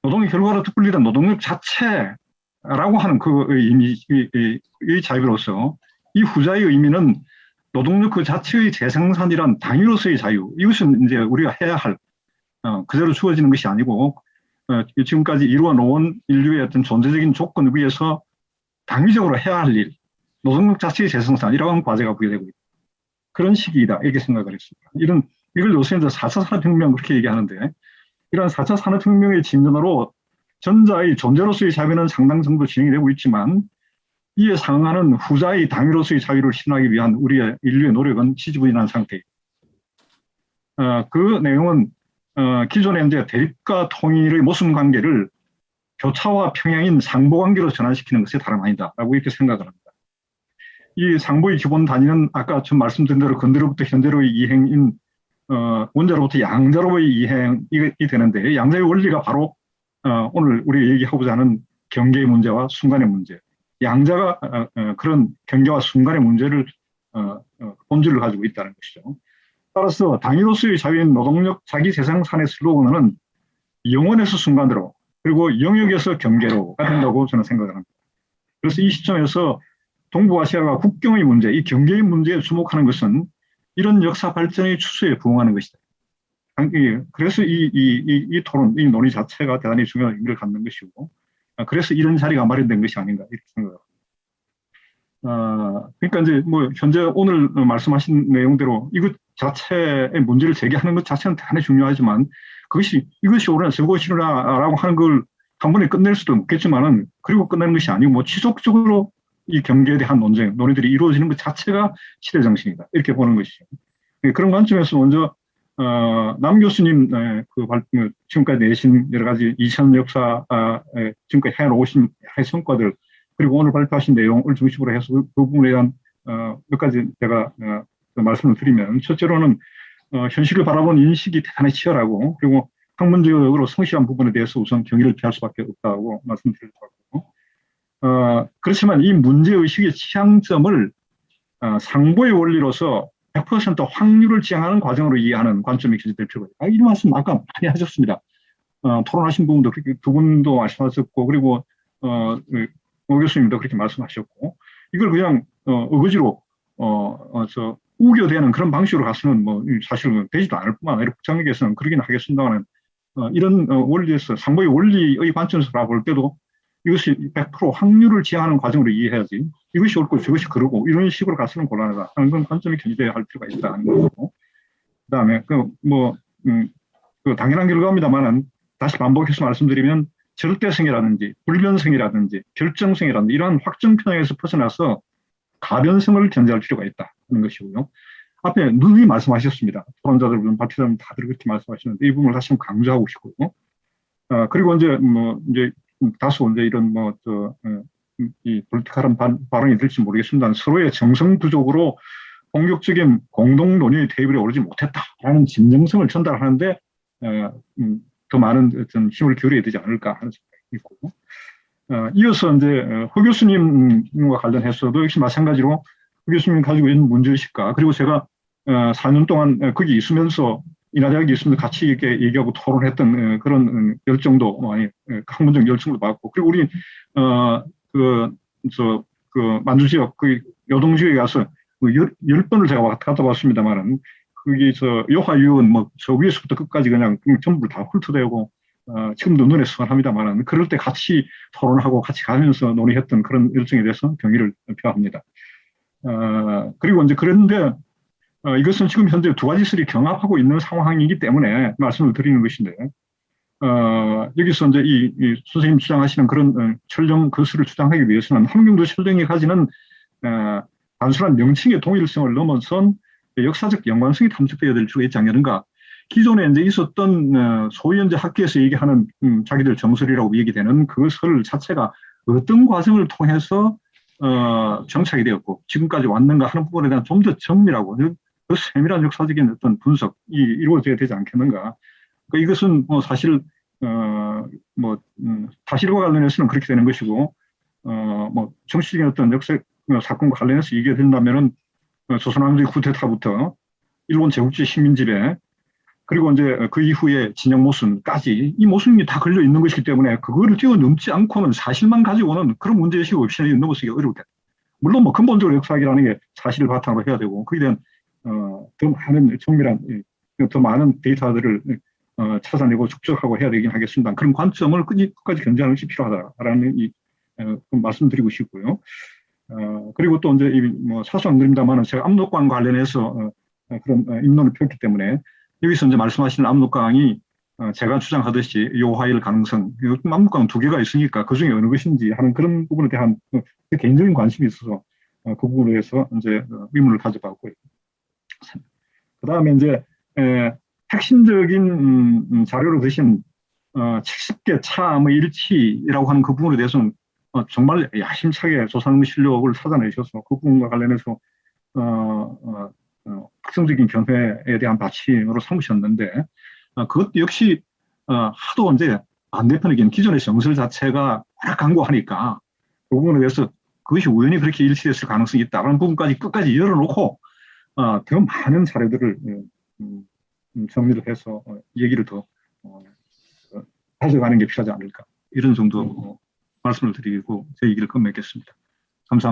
S8: 노동의 결과로부터 분리된 노동력 자체라고 하는 그 의미의 자유로서 이 후자의 의미는 노동력 그 자체의 재생산이란 당위로서의 자유, 이것은 이제 우리가 해야 할 그대로 주어지는 것이 아니고 지금까지 이루어 놓은 인류의 어떤 존재적인 조건 위에서 당위적으로 해야 할 일, 노동력 자체의 재생산이라고 하는 과제가 부여되고 있다. 그런 시기이다. 이렇게 생각을 했습니다. 이걸 요새 이제 4차 산업혁명 그렇게 얘기하는데 이런 4차 산업혁명의 진전으로 전자의 존재로서의 자유는 상당 정도 진행이 되고 있지만 이에 상응하는 후자의 당위로서의 자유를 실현하기 위한 우리의 인류의 노력은 지지부진한 상태입니다. 그 내용은 기존의 이제 대립과 통일의 모순 관계를 교차와 평행인 상보 관계로 전환시키는 것이 다름 아니다라고 이렇게 생각을 합니다. 이 상보의 기본 단위는 아까 좀 말씀드린 대로 근대로부터 현대로의 이행인 원자로부터 양자로의 이행이 되는데 양자의 원리가 바로 오늘 우리가 얘기하고자 하는 경계의 문제와 순간의 문제, 양자가 그런 경계와 순간의 문제를 본질을 가지고 있다는 것이죠. 따라서 당위로서의 자유인 노동력 자기 재생산의 슬로건은 영원에서 순간으로 그리고 영역에서 경계로가 된다고 저는 생각을 합니다. 그래서 이 시점에서 동북아시아가 국경의 문제, 이 경계의 문제에 주목하는 것은 이런 역사 발전의 추세에 부응하는 것이다. 그래서 이 토론, 이 논의 자체가 대단히 중요한 의미를 갖는 것이고, 그래서 이런 자리가 마련된 것이 아닌가 이렇게 생각합니다. 그러니까 이제 뭐 현재 오늘 말씀하신 내용대로 이것 자체의 문제를 제기하는 것 자체는 대단히 중요하지만 이것이 옳으나 저것이 옳으나라고 하는 걸 한 번에 끝낼 수도 없겠지만은 그리고 끝내는 것이 아니고 뭐 지속적으로 이 경계에 대한 논의들이 이루어지는 것 자체가 시대 정신이다 이렇게 보는 것이죠. 그런 관점에서 먼저 남 교수님 지금까지 내신 여러 가지 2000년 역사 지금까지 해놓으신 성과들 그리고 오늘 발표하신 내용을 중심으로 해서 그 부분에 대한 몇 가지 제가 말씀을 드리면 첫째로는 현실을 바라보는 인식이 대단히 치열하고 그리고 학문적으로 성실한 부분에 대해서 우선 경의를 표할 수밖에 없다고 말씀드릴 것 같고 그렇지만 이 문제의식의 취향점을 상보의 원리로서 100% 확률을 지향하는 과정으로 이해하는 관점이 기재될 필요가 있다. 이 말씀 아까 많이 하셨습니다. 토론하신 부분도 그렇게 두 분도 말씀하셨고 그리고 오 교수님도 그렇게 말씀하셨고 이걸 그냥 어거지로 우겨대는 그런 방식으로 가서는 뭐 사실은 되지도 않을 뿐만 아니라 국장에게서는 그러긴 하겠습니다만 이런 원리에서 상보의 원리의 관점에서 볼 때도 이것이 100% 확률을 지향하는 과정으로 이해해야지 이것이 옳고 저것이 그러고 이런 식으로 가서는 곤란하다 하는 그런 관점이 견지돼야 할 필요가 있다는 거고 그다음에 당연한 결과입니다만은 다시 반복해서 말씀드리면 절대성이라든지 불변성이라든지 결정성이라든지 이러한 확정 편향에서 벗어나서 가변성을 견지할 필요가 있다는 것이고요. 앞에 누누이 말씀하셨습니다. 토론자들, 발표자들 다들 그렇게 말씀하시는데 이 부분을 다시 한번 강조하고 싶고요. 그리고 이제 이제 다소 이제 이런 이 politi컬한 발언이 될지 모르겠습니다. 서로의 정성 부족으로 본격적인 공동 논의의 테이블에 오르지 못했다라는 진정성을 전달하는데 더 많은 어떤 힘을 기울여야 되지 않을까 하는 생각이 있고, 이어서 이제 허 교수님과 관련해서도 역시 마찬가지로 허 교수님이 가지고 있는 문제의식과, 그리고 제가 4년 동안 거기 있으면서 인하대학에 있으면서 같이 이렇게 얘기하고 토론했던 그런 열정도 많이 학문적 열정도 받고, 그리고 우리 만주 지역 그 요동 지역에 가서 10번을 제가 갔다 왔습니다만은 거기 요하유원 저 위에서부터 끝까지 그냥 전부 다 훑어대고 지금도 눈에 선합니다만은 그럴 때 같이 토론하고 같이 가면서 논의했던 그런 열정에 대해서 경의를 표합니다. 그리고 이제 그런데 이것은 지금 현재 두 가지 것이 경합하고 있는 상황이기 때문에 말씀을 드리는 것인데, 여기서 이제 이 선생님 주장하시는 그런 철령 거스를 주장하기 위해서는 함경도 철령이 가지는 단순한 명칭의 동일성을 넘어선 역사적 연관성이 탐색되어야 될 필요가 있지 않겠는가. 기존에 이제 있었던 소위 이제 학계에서 얘기하는 자기들 정설이라고 얘기되는 그것을 자체가 어떤 과정을 통해서 정착이 되었고 지금까지 왔는가 하는 부분에 대한 좀 더 정밀하고 그 세밀한 역사적인 어떤 분석이 이루어져야 되지 않겠는가. 그러니까 이것은 사실 사실과 관련해서는 그렇게 되는 것이고, 정치적인 어떤 역사 사건과 관련해서 얘기가 된다면은 조선왕조의 쿠데타부터 일본 제국주의 식민지배, 그리고 이제 그 이후에 진영 모순까지 이 모순이 다 걸려 있는 것이기 때문에 그거를 뛰어넘지 않고는 사실만 가지고는 그런 문제의식 없이 넘어서기가 어렵다. 물론 근본적으로 역사학이라는 게 사실을 바탕으로 해야 되고 거기에 대한 더 많은 정밀한 더 많은 데이터들을 찾아내고 축적하고 해야 되긴 하겠습니다. 그런 관점을 끝까지 견제하는 것이 필요하다라는 말씀드리고 싶고요. 그리고 또 이제 사소한 그림다만은 제가 압록강 관련해서 그런 입론을 폈기 때문에 여기서 이제 말씀하시는 압록강이 제가 주장하듯이 요하일 가능성, 압록강 두 개가 있으니까 그 중에 어느 것인지 하는 그런 부분에 대한 개인적인 관심이 있어서 그 부분에 대해서 이제 의문을 가져봤고요. 그 다음에 이제 핵심적인 자료로 드신 70개 차 일치라고 하는 그 부분에 대해서는 정말 야심차게 조사하는 실력을 찾아내셔서 그 부분과 관련해서 확정적인 견해에 대한 받침으로 삼으셨는데, 그것 역시 하도 이제 반대편에게는 기존의 정설 자체가 워낙 강고하니까 그 부분에 대해서 그것이 우연히 그렇게 일치됐을 가능성이 있다는 부분까지 끝까지 열어놓고 더 많은 자료들을 정리를 해서 얘기를 더 가져가는 게 필요하지 않을까, 이런 정도 말씀을 드리고 제 얘기를 끝맺겠습니다. 감사합니다.